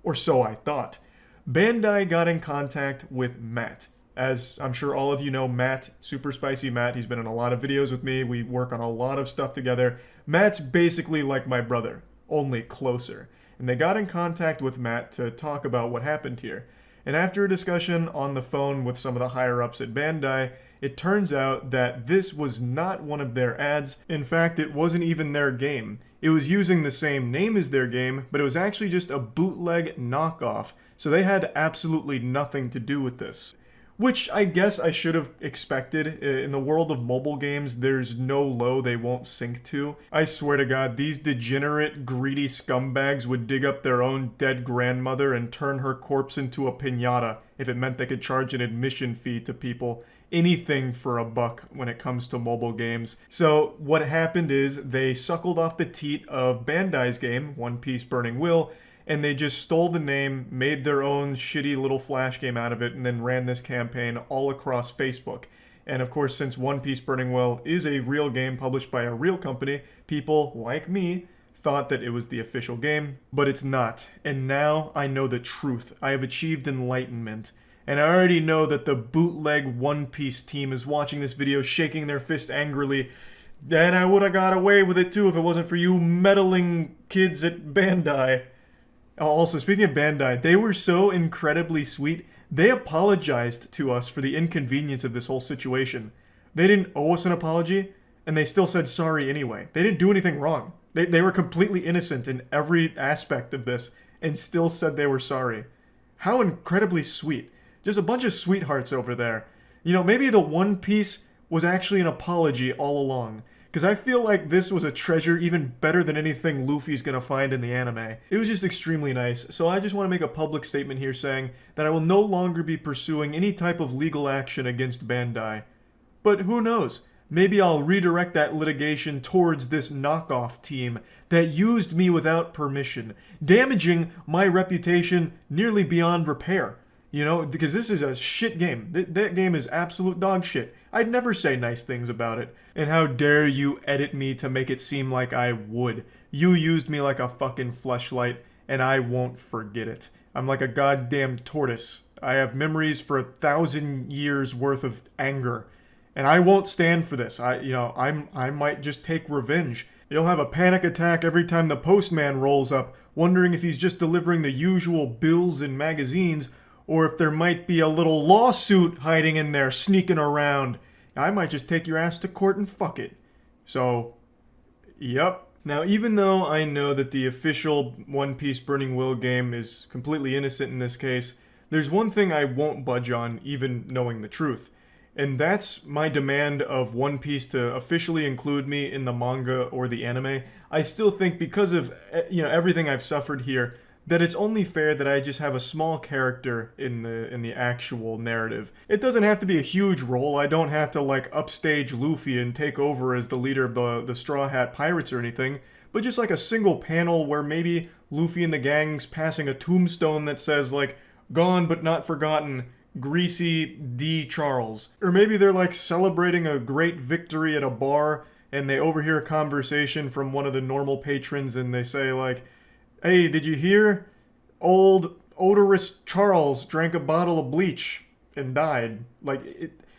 Or so I thought. Bandai got in contact with Matt. As I'm sure all of you know, Matt, Super Spicy Matt, he's been in a lot of videos with me. We work on a lot of stuff together. Matt's basically like my brother, only closer. And they got in contact with Matt to talk about what happened here. And after a discussion on the phone with some of the higher-ups at Bandai, it turns out that this was not one of their ads. In fact, it wasn't even their game. It was using the same name as their game, but it was actually just a bootleg knockoff. So they had absolutely nothing to do with this. Which I guess I should have expected. In the world of mobile games, there's no low they won't sink to. I swear to God, these degenerate, greedy scumbags would dig up their own dead grandmother and turn her corpse into a piñata if it meant they could charge an admission fee to people. Anything for a buck when it comes to mobile games. So what happened is they suckled off the teat of Bandai's game, One Piece Burning Will, and they just stole the name, made their own shitty little flash game out of it, and then ran this campaign all across Facebook. And of course, since One Piece Burning Will is a real game published by a real company, people like me thought that it was the official game, but it's not. And now I know the truth. I have achieved enlightenment. And I already know that the bootleg One Piece team is watching this video shaking their fist angrily. And I would have got away with it too if it wasn't for you meddling kids at Bandai. Also, speaking of Bandai, they were so incredibly sweet. They apologized to us for the inconvenience of this whole situation. They didn't owe us an apology, and they still said sorry anyway. They didn't do anything wrong. They were completely innocent in every aspect of this, and still said they were sorry. How incredibly sweet. Just a bunch of sweethearts over there. You know, maybe the One Piece was actually an apology all along. Because I feel like this was a treasure even better than anything Luffy's gonna find in the anime. It was just extremely nice, so I just want to make a public statement here saying that I will no longer be pursuing any type of legal action against Bandai. But who knows? Maybe I'll redirect that litigation towards this knockoff team that used me without permission, damaging my reputation nearly beyond repair. You know, because this is a shit game. That game is absolute dog shit. I'd never say nice things about it. And how dare you edit me to make it seem like I would. You used me like a fucking fleshlight, and I won't forget it. I'm like a goddamn tortoise. I have memories for 1,000 years worth of anger. And I won't stand for this. I might just take revenge. You'll have a panic attack every time the postman rolls up, wondering if he's just delivering the usual bills and magazines, or if there might be a little lawsuit hiding in there, sneaking around. I might just take your ass to court and fuck it. So, yep. Now, even though I know that the official One Piece Burning Will game is completely innocent in this case, there's one thing I won't budge on, even knowing the truth. And that's my demand of One Piece to officially include me in the manga or the anime. I still think because of everything I've suffered here, that it's only fair that I just have a small character in the actual narrative. It doesn't have to be a huge role. I don't have to like upstage Luffy and take over as the leader of the Straw Hat Pirates or anything, but just like a single panel where maybe Luffy and the gang's passing a tombstone that says like, "Gone but not forgotten, Greasy D. Charles." Or maybe they're like celebrating a great victory at a bar and they overhear a conversation from one of the normal patrons and they say like, "Hey, did you hear? Old odorous Charles drank a bottle of bleach and died." Like,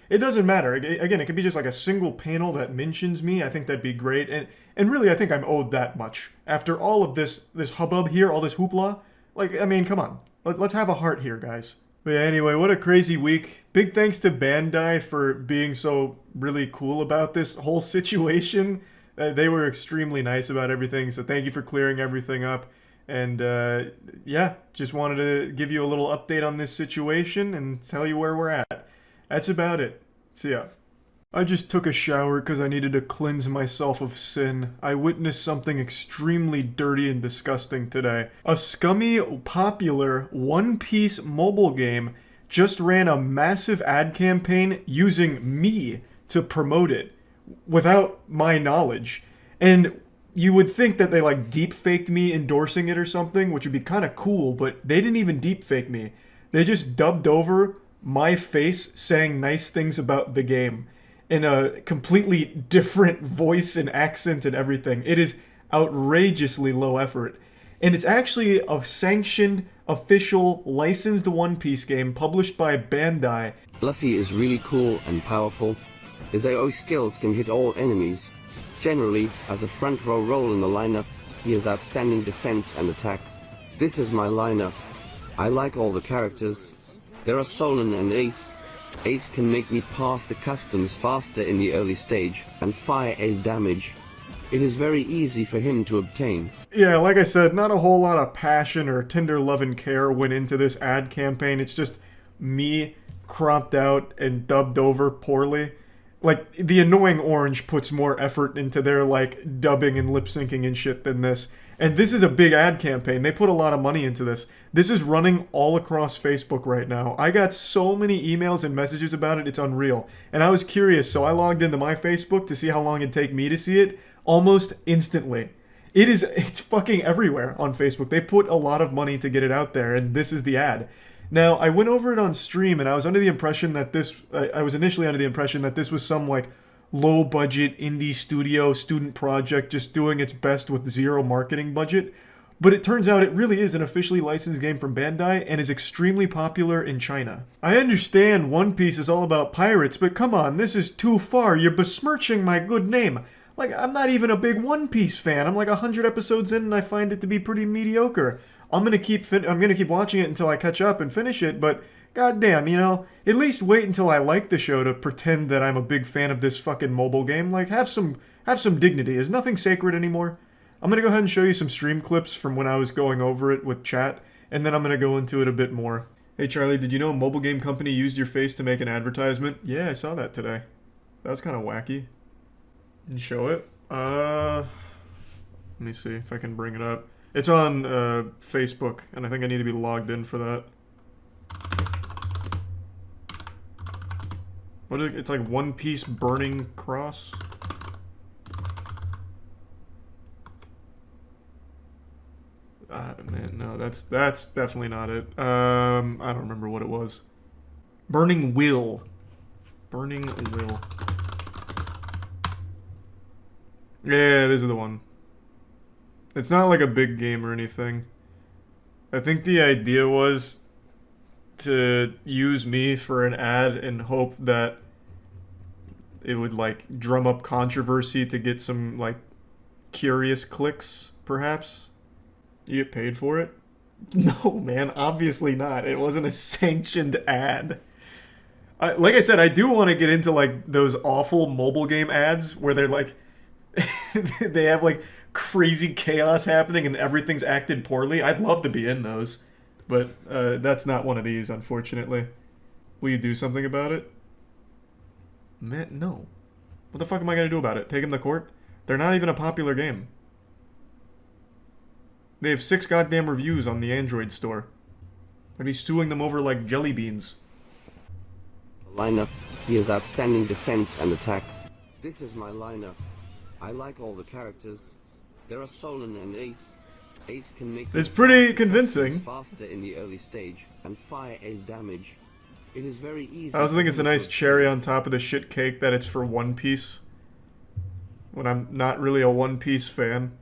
it doesn't matter. Again, it could be just like a single panel that mentions me. I think that'd be great. And really, I think I'm owed that much. After all of this hubbub here, all this hoopla, like, I mean, come on. Let's have a heart here, guys. But yeah, anyway, what a crazy week. Big thanks to Bandai for being so really cool about this whole situation. They were extremely nice about everything, so thank you for clearing everything up. And yeah, just wanted to give you a little update on this situation and tell you where we're at. That's about it. See ya. I just took a shower because I needed to cleanse myself of sin. I witnessed something extremely dirty and disgusting today. A scummy, popular One Piece mobile game just ran a massive ad campaign using me to promote it without my knowledge. And you would think that they like deep faked me endorsing it or something, which would be kind of cool, but they didn't even deep fake me. They just dubbed over my face saying nice things about the game in a completely different voice and accent and everything. It is outrageously low effort. And it's actually a sanctioned, official, licensed One Piece game published by Bandai. Luffy is really cool and powerful. His AoE skills can hit all enemies. Generally, as a front row role in the lineup, he has outstanding defense and attack. This is my lineup. I like all the characters. There are Solon and Ace. Ace can make me pass the customs faster in the early stage and fire A damage. It is very easy for him to obtain. Yeah, like I said, not a whole lot of passion or tender love and care went into this ad campaign. It's just me cropped out and dubbed over poorly. Like, the annoying orange puts more effort into their, like, dubbing and lip-syncing and shit than this. And this is a big ad campaign. They put a lot of money into this. This is running all across Facebook right now. I got so many emails and messages about it, it's unreal. And I was curious, so I logged into my Facebook to see how long it'd take me to see it. Almost instantly. It's fucking everywhere on Facebook. They put a lot of money to get it out there, and this is the ad. Now, I went over it on stream, and I was under the impression that I was initially under the impression that this was some, like, low-budget indie studio student project just doing its best with zero marketing budget. But it turns out it really is an officially licensed game from Bandai and is extremely popular in China. I understand One Piece is all about pirates, but come on, this is too far. You're besmirching my good name. Like, I'm not even a big One Piece fan. I'm like 100 episodes in and I find it to be pretty mediocre. I'm gonna keep watching it until I catch up and finish it, but goddamn, at least wait until I like the show to pretend that I'm a big fan of this fucking mobile game. Like, have some dignity. Is nothing sacred anymore? I'm gonna go ahead and show you some stream clips from when I was going over it with chat, and then I'm gonna go into it a bit more. Hey Charlie, did you know a mobile game company used your face to make an advertisement? Yeah, I saw that today. That was kind of wacky. And show it. Let me see if I can bring it up. It's on Facebook, and I think I need to be logged in for that. What is it? It's like One Piece Burning Cross. Man, no, that's definitely not it. I don't remember what it was. Burning Will. Burning Will. Yeah, this is the one. It's not like a big game or anything. I think the idea was to use me for an ad and hope that it would, like, drum up controversy to get some, like, curious clicks, perhaps. You get paid for it? No, man, obviously not. It wasn't a sanctioned ad. Like I said, I do want to get into, like, those awful mobile game ads where they're, like, they have, like, crazy chaos happening and everything's acted poorly. I'd love to be in those. But that's not one of these, unfortunately. Will you do something about it? Man, no. What the fuck am I going to do about it? Take them to court? They're not even a popular game. They have 6 goddamn reviews on the Android store. I'd be suing them over like jelly beans. Lineup, he has outstanding defense and attack. This is my lineup. I like all the characters. There are Solon and Ace. Ace can make... It's pretty convincing. ...faster in the early stage and fire a damage. It is very easy... I also think it's a nice cherry on top of the shit cake that it's for One Piece. When I'm not really a One Piece fan.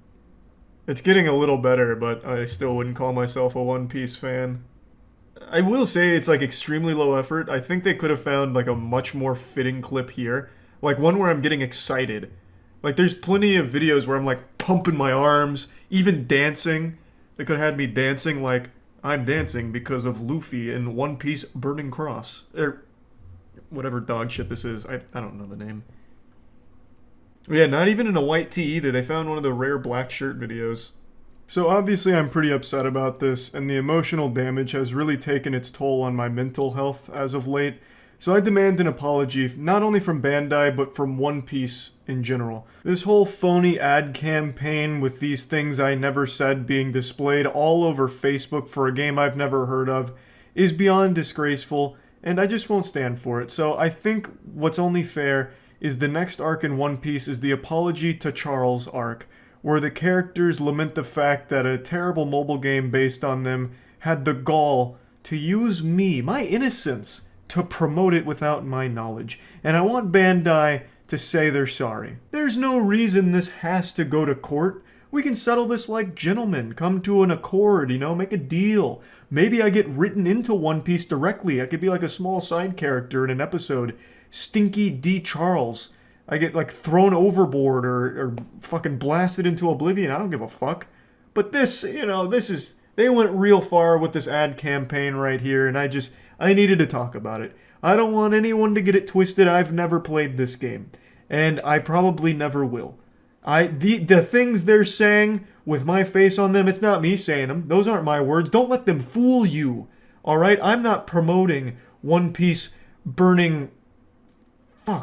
It's getting a little better, but I still wouldn't call myself a One Piece fan. I will say it's like extremely low effort. I think they could have found like a much more fitting clip here. Like one where I'm getting excited. Like there's plenty of videos where I'm like pumping my arms, even dancing. They could have had me dancing like I'm dancing because of Luffy in One Piece Burning Cross. Or whatever dog shit this is. I don't know the name. Yeah, not even in a white tee either. They found one of the rare black shirt videos. So obviously I'm pretty upset about this, and the emotional damage has really taken its toll on my mental health as of late. So I demand an apology, not only from Bandai, but from One Piece in general. This whole phony ad campaign with these things I never said being displayed all over Facebook for a game I've never heard of is beyond disgraceful, and I just won't stand for it. So I think what's only fair is the next arc in One Piece is the Apology to Charles arc, where the characters lament the fact that a terrible mobile game based on them had the gall to use me, my innocence, to promote it without my knowledge. And I want Bandai to say they're sorry. There's no reason this has to go to court. We can settle this like gentlemen, come to an accord, make a deal. Maybe I get written into One Piece directly. I could be like a small side character in an episode. Stinky D. Charles. I get like thrown overboard or fucking blasted into oblivion. I don't give a fuck. But this, they went real far with this ad campaign right here, and I needed to talk about it. I don't want anyone to get it twisted. I've never played this game, and I probably never will. The things they're saying with my face on them, it's not me saying them. Those aren't my words. Don't let them fool you. All right? I'm not promoting One Piece burning...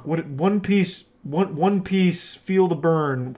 One Piece, Feel the Burn.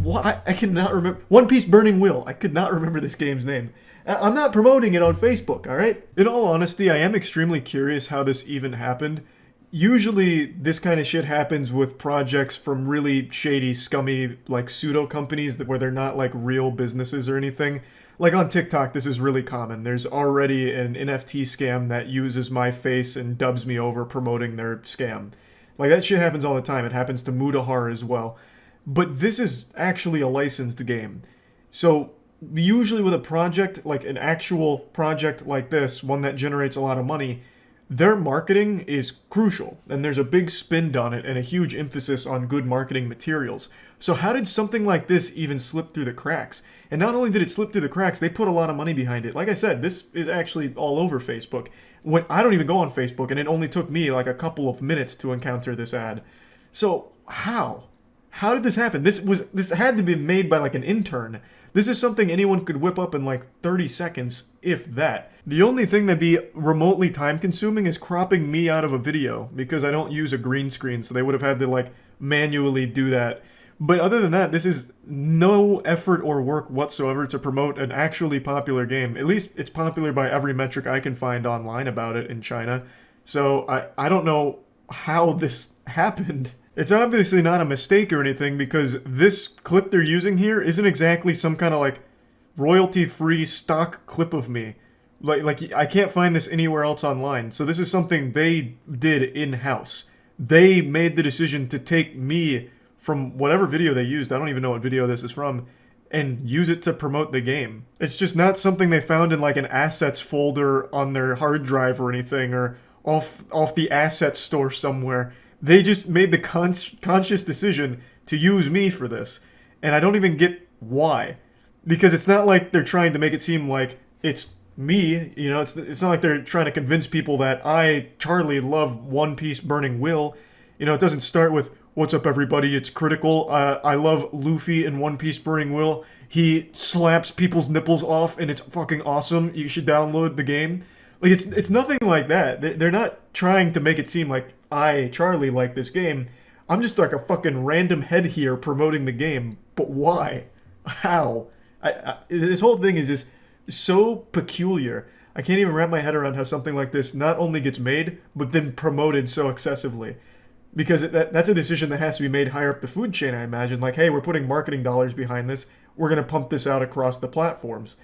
What? I cannot remember. One Piece Burning Will. I could not remember this game's name. I'm not promoting it on Facebook, alright? In all honesty, I am extremely curious how this even happened. Usually, this kind of shit happens with projects from really shady, scummy, like, pseudo-companies where they're not, like, real businesses or anything. Like, on TikTok, this is really common. There's already an NFT scam that uses my face and dubs me over promoting their scam. Like, that shit happens all the time. It happens to Mudahar as well. But this is actually a licensed game. So, usually with a project, like an actual project like this, one that generates a lot of money, their marketing is crucial, and there's a big spin on it and a huge emphasis on good marketing materials. So how did something like this even slip through the cracks? And not only did it slip through the cracks, they put a lot of money behind it. Like I said, this is actually all over Facebook. When I don't even go on Facebook, and it only took me like a couple of minutes to encounter this ad. So how? How did this happen? This had to be made by like an intern. This is something anyone could whip up in like 30 seconds, if that. The only thing that'd be remotely time consuming is cropping me out of a video, because I don't use a green screen, so they would have had to like manually do that. But other than that, this is no effort or work whatsoever to promote an actually popular game. At least it's popular by every metric I can find online about it in China. So I don't know how this happened. It's obviously not a mistake or anything, because this clip they're using here isn't exactly some kind of like royalty-free stock clip of me. Like I can't find this anywhere else online. So this is something they did in-house. They made the decision to take me from whatever video they used, I don't even know what video this is from, and use it to promote the game. It's just not something they found in like an assets folder on their hard drive or anything, or off the assets store somewhere. They just made the conscious decision to use me for this. And I don't even get why. Because it's not like they're trying to make it seem like it's me, you know, it's not like they're trying to convince people that I, Charlie, love One Piece Burning Will. You know, it doesn't start with, "What's up, everybody? It's Critical. I love Luffy in One Piece Burning Will. He slaps people's nipples off, and it's fucking awesome. You should download the game." Like, it's nothing like that. They're not trying to make it seem like I, Charlie, like this game. I'm just like a fucking random head here promoting the game. But why? How? This whole thing is just so peculiar. I can't even wrap my head around how something like this not only gets made, but then promoted so excessively. Because that's a decision that has to be made higher up the food chain, I imagine. Like, hey, we're putting marketing dollars behind this. We're going to pump this out across the platforms.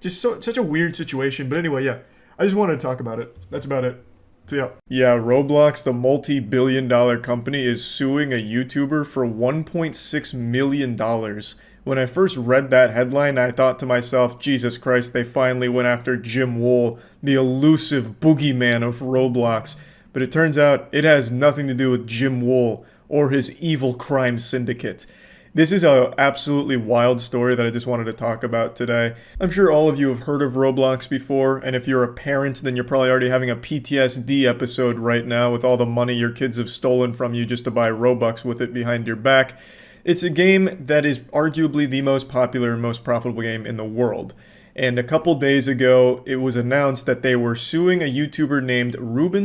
Just such a weird situation. But anyway, yeah, I just wanted to talk about it. That's about it. So, yeah. Yeah, Roblox, the multi-billion-dollar company, is suing a YouTuber for $1.6 million. When I first read that headline, I thought to myself, Jesus Christ, they finally went after Jim Wool, the elusive boogeyman of Roblox. But it turns out it has nothing to do with Jim Wool or his evil crime syndicate. This is an absolutely wild story that I just wanted to talk about today. I'm sure all of you have heard of Roblox before, and if you're a parent, then you're probably already having a PTSD episode right now with all the money your kids have stolen from you just to buy Robux with it behind your back. It's a game that is arguably the most popular and most profitable game in the world. And a couple days ago, it was announced that they were suing a YouTuber named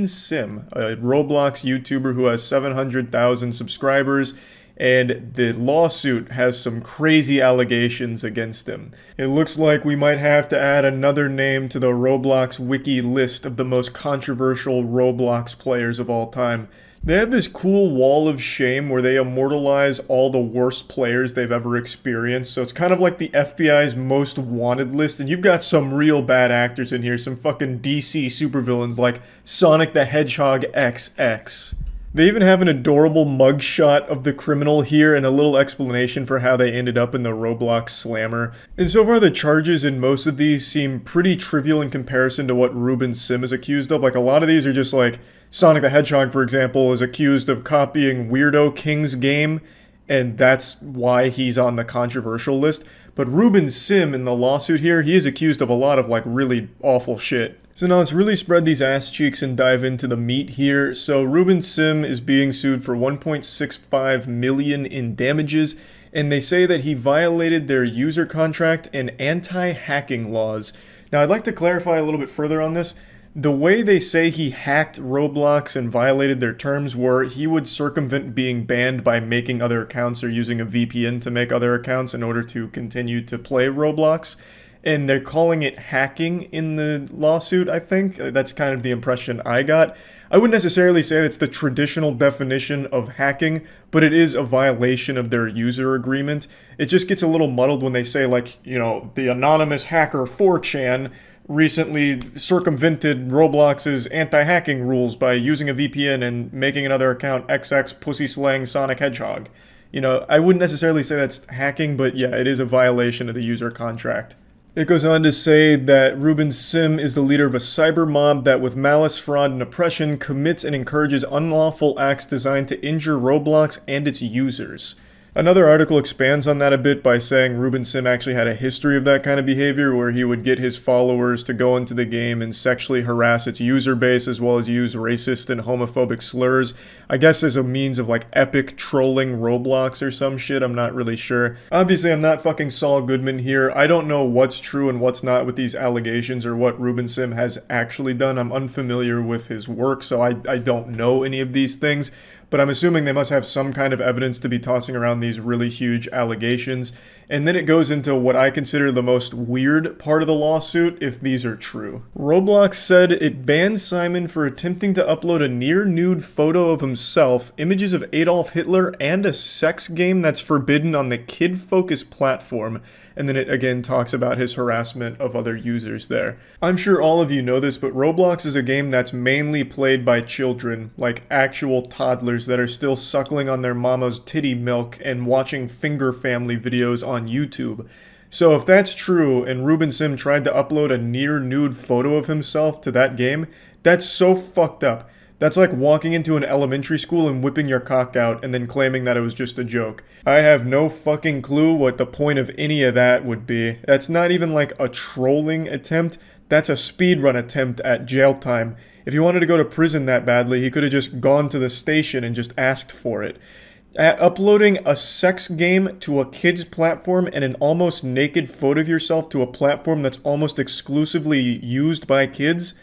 Sim, a Roblox YouTuber who has 700,000 subscribers, and the lawsuit has some crazy allegations against him. It looks like we might have to add another name to the Roblox wiki list of the most controversial Roblox players of all time. They have this cool wall of shame where they immortalize all the worst players they've ever experienced. So it's kind of like the FBI's most wanted list. And you've got some real bad actors in here. Some fucking DC supervillains like Sonic the Hedgehog XX. They even have an adorable mugshot of the criminal here and a little explanation for how they ended up in the Roblox slammer. And so far the charges in most of these seem pretty trivial in comparison to what Sim is accused of. Like, a lot of these are just like, Sonic the Hedgehog, for example, is accused of copying Weirdo King's game, and that's why he's on the controversial list. But Sim in the lawsuit here, he is accused of a lot of like really awful shit. So now let's really spread these ass cheeks and dive into the meat here. So Sim is being sued for $1.65 million in damages, and they say that he violated their user contract and anti-hacking laws. Now I'd like to clarify a little bit further on this. The way they say he hacked Roblox and violated their terms were he would circumvent being banned by making other accounts or using a VPN to make other accounts in order to continue to play Roblox. And they're calling it hacking in the lawsuit, I think. That's kind of the impression I got. I wouldn't necessarily say that's the traditional definition of hacking, but it is a violation of their user agreement. It just gets a little muddled when they say, like, you know, the anonymous hacker 4chan recently circumvented Roblox's anti-hacking rules by using a VPN and making another account XX Pussy Slang Sonic Hedgehog. You know, I wouldn't necessarily say that's hacking, but yeah, it is a violation of the user contract. It goes on to say that Ruben Sim is the leader of a cyber mob that with malice, fraud, and oppression commits and encourages unlawful acts designed to injure Roblox and its users. Another article expands on that a bit by saying Ruben Sim actually had a history of that kind of behavior where he would get his followers to go into the game and sexually harass its user base as well as use racist and homophobic slurs. I guess as a means of like epic trolling Roblox or some shit, I'm not really sure. Obviously, I'm not fucking Saul Goodman here. I don't know what's true and what's not with these allegations or what Ruben Sim has actually done. I'm unfamiliar with his work, so I don't know any of these things. But I'm assuming they must have some kind of evidence to be tossing around these really huge allegations. And then it goes into what I consider the most weird part of the lawsuit, if these are true. Roblox said it banned Simon for attempting to upload a near-nude photo of himself, images of Adolf Hitler, and a sex game that's forbidden on the kid-focused platform. And then it again talks about his harassment of other users there. I'm sure all of you know this, but Roblox is a game that's mainly played by children, like actual toddlers that are still suckling on their mama's titty milk and watching finger family videos on YouTube. So if that's true, and Ruben Sim tried to upload a near-nude photo of himself to that game, that's so fucked up. That's like walking into an elementary school and whipping your cock out and then claiming that it was just a joke. I have no fucking clue what the point of any of that would be. That's not even like a trolling attempt. That's a speedrun attempt at jail time. If he wanted to go to prison that badly, he could have just gone to the station and just asked for it. Uploading a sex game to a kid's platform and an almost naked photo of yourself to a platform that's almost exclusively used by kids?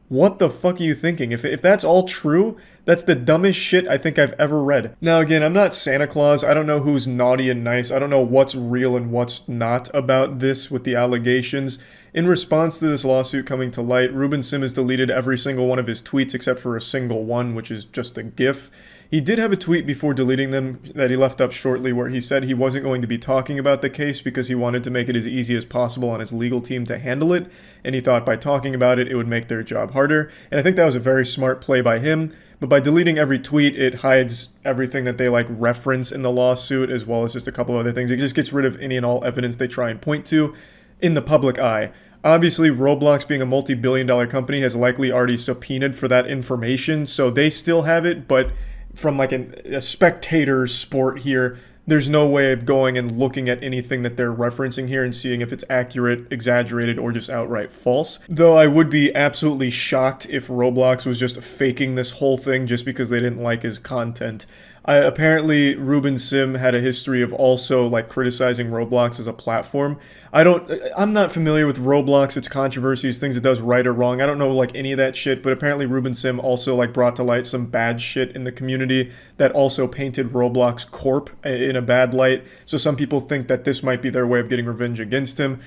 What the fuck are you thinking? If that's all true, that's the dumbest shit I think I've ever read. Now again, I'm not Santa Claus. I don't know who's naughty and nice. I don't know what's real and what's not about this with the allegations. In response to this lawsuit coming to light, Ruben Sim has deleted every single one of his tweets except for a single one, which is just a GIF. He did have a tweet before deleting them that he left up shortly where he said he wasn't going to be talking about the case because he wanted to make it as easy as possible on his legal team to handle it, and he thought by talking about it, it would make their job harder. And I think that was a very smart play by him, but by deleting every tweet, it hides everything that they like reference in the lawsuit as well as just a couple other things. It just gets rid of any and all evidence they try and point to in the public eye. Obviously, Roblox being a multi-billion-dollar company has likely already subpoenaed for that information, so they still have it, but from like a spectator sport here, there's no way of going and looking at anything that they're referencing here and seeing if it's accurate, exaggerated, or just outright false. Though I would be absolutely shocked if Roblox was just faking this whole thing just because they didn't like his content. Apparently, Ruben Sim had a history of also like criticizing Roblox as a platform. I'm not familiar with Roblox, its controversies, things it does right or wrong. I don't know like any of that shit, but apparently Ruben Sim also like brought to light some bad shit in the community that also painted Roblox Corp in a bad light. So some people think that this might be their way of getting revenge against him.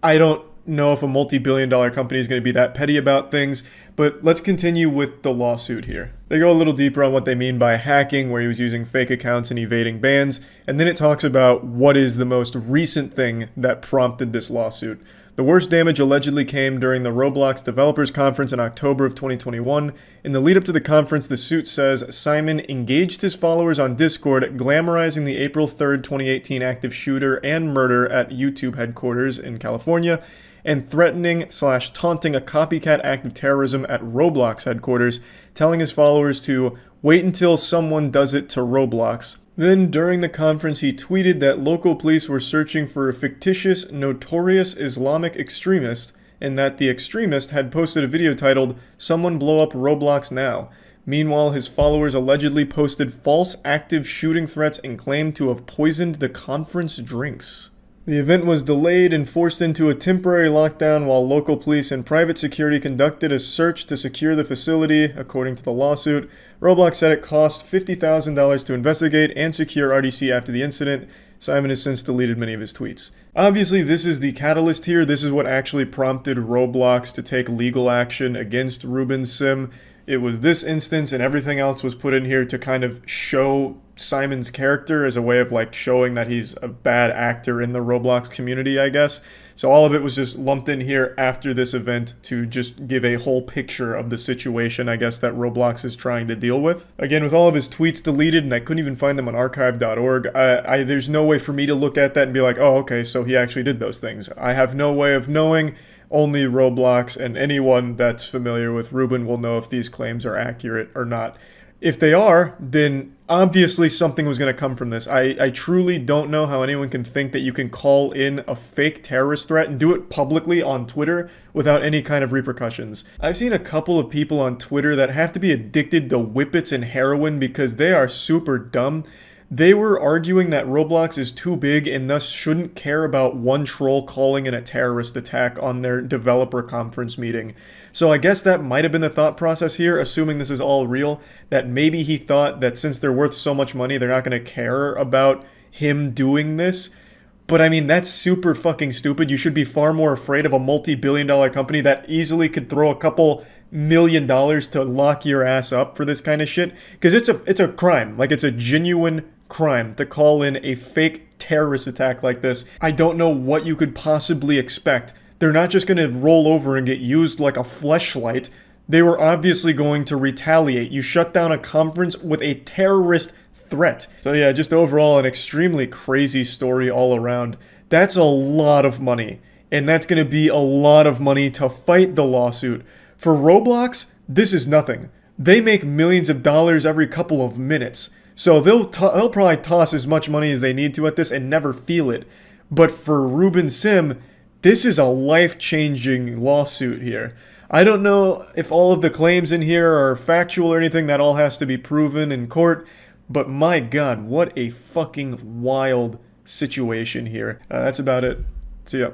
I don't know if a multi-billion-dollar company is going to be that petty about things, but let's continue with the lawsuit here. They go a little deeper on what they mean by hacking, where he was using fake accounts and evading bans, and then it talks about what is the most recent thing that prompted this lawsuit. The worst damage allegedly came during the Roblox Developers Conference in October of 2021. In the lead up to the conference, the suit says Simon engaged his followers on Discord, glamorizing the April 3rd, 2018 active shooter and murder at YouTube headquarters in California, and threatening/taunting a copycat act of terrorism at Roblox headquarters, telling his followers to wait until someone does it to Roblox. Then, during the conference, he tweeted that local police were searching for a fictitious, notorious Islamic extremist, and that the extremist had posted a video titled, "Someone blow up Roblox now." Meanwhile, his followers allegedly posted false active shooting threats and claimed to have poisoned the conference drinks. The event was delayed and forced into a temporary lockdown while local police and private security conducted a search to secure the facility, according to the lawsuit. Roblox said it cost $50,000 to investigate and secure RDC after the incident. Simon has since deleted many of his tweets. Obviously, this is the catalyst here. This is what actually prompted Roblox to take legal action against Ruben Sim. It was this instance and everything else was put in here to kind of show Simon's character as a way of like showing that he's a bad actor in the Roblox community, I guess. So all of it was just lumped in here after this event to just give a whole picture of the situation, I guess, that Roblox is trying to deal with. Again, with all of his tweets deleted, and I couldn't even find them on archive.org, there's no way for me to look at that and be like, oh, okay, so he actually did those things. I have no way of knowing. Only Roblox and anyone that's familiar with Ruben will know if these claims are accurate or not. If they are, then obviously something was going to come from this. I truly don't know how anyone can think that you can call in a fake terrorist threat and do it publicly on Twitter without any kind of repercussions. I've seen a couple of people on Twitter that have to be addicted to whippets and heroin because they are super dumb. They were arguing that Roblox is too big and thus shouldn't care about one troll calling in a terrorist attack on their developer conference meeting. So I guess that might have been the thought process here, assuming this is all real, that maybe he thought that since they're worth so much money, they're not going to care about him doing this. But I mean, that's super fucking stupid. You should be far more afraid of a multi-billion-dollar company that easily could throw a couple $1 million to lock your ass up for this kind of shit. Because it's a crime. Like, it's a genuine crime to call in a fake terrorist attack like this. I don't know what you could possibly expect. They're not just going to roll over and get used like a fleshlight. They were obviously going to retaliate. You shut down a conference with a terrorist threat. So yeah, just overall an extremely crazy story all around. That's a lot of money. And that's going to be a lot of money to fight the lawsuit. For Roblox, this is nothing. They make millions of dollars every couple of minutes. So they'll probably toss as much money as they need to at this and never feel it. But for Ruben Sim, this is a life-changing lawsuit here. I don't know if all of the claims in here are factual or anything. That all has to be proven in court. But my God, what a fucking wild situation here. That's about it. See ya.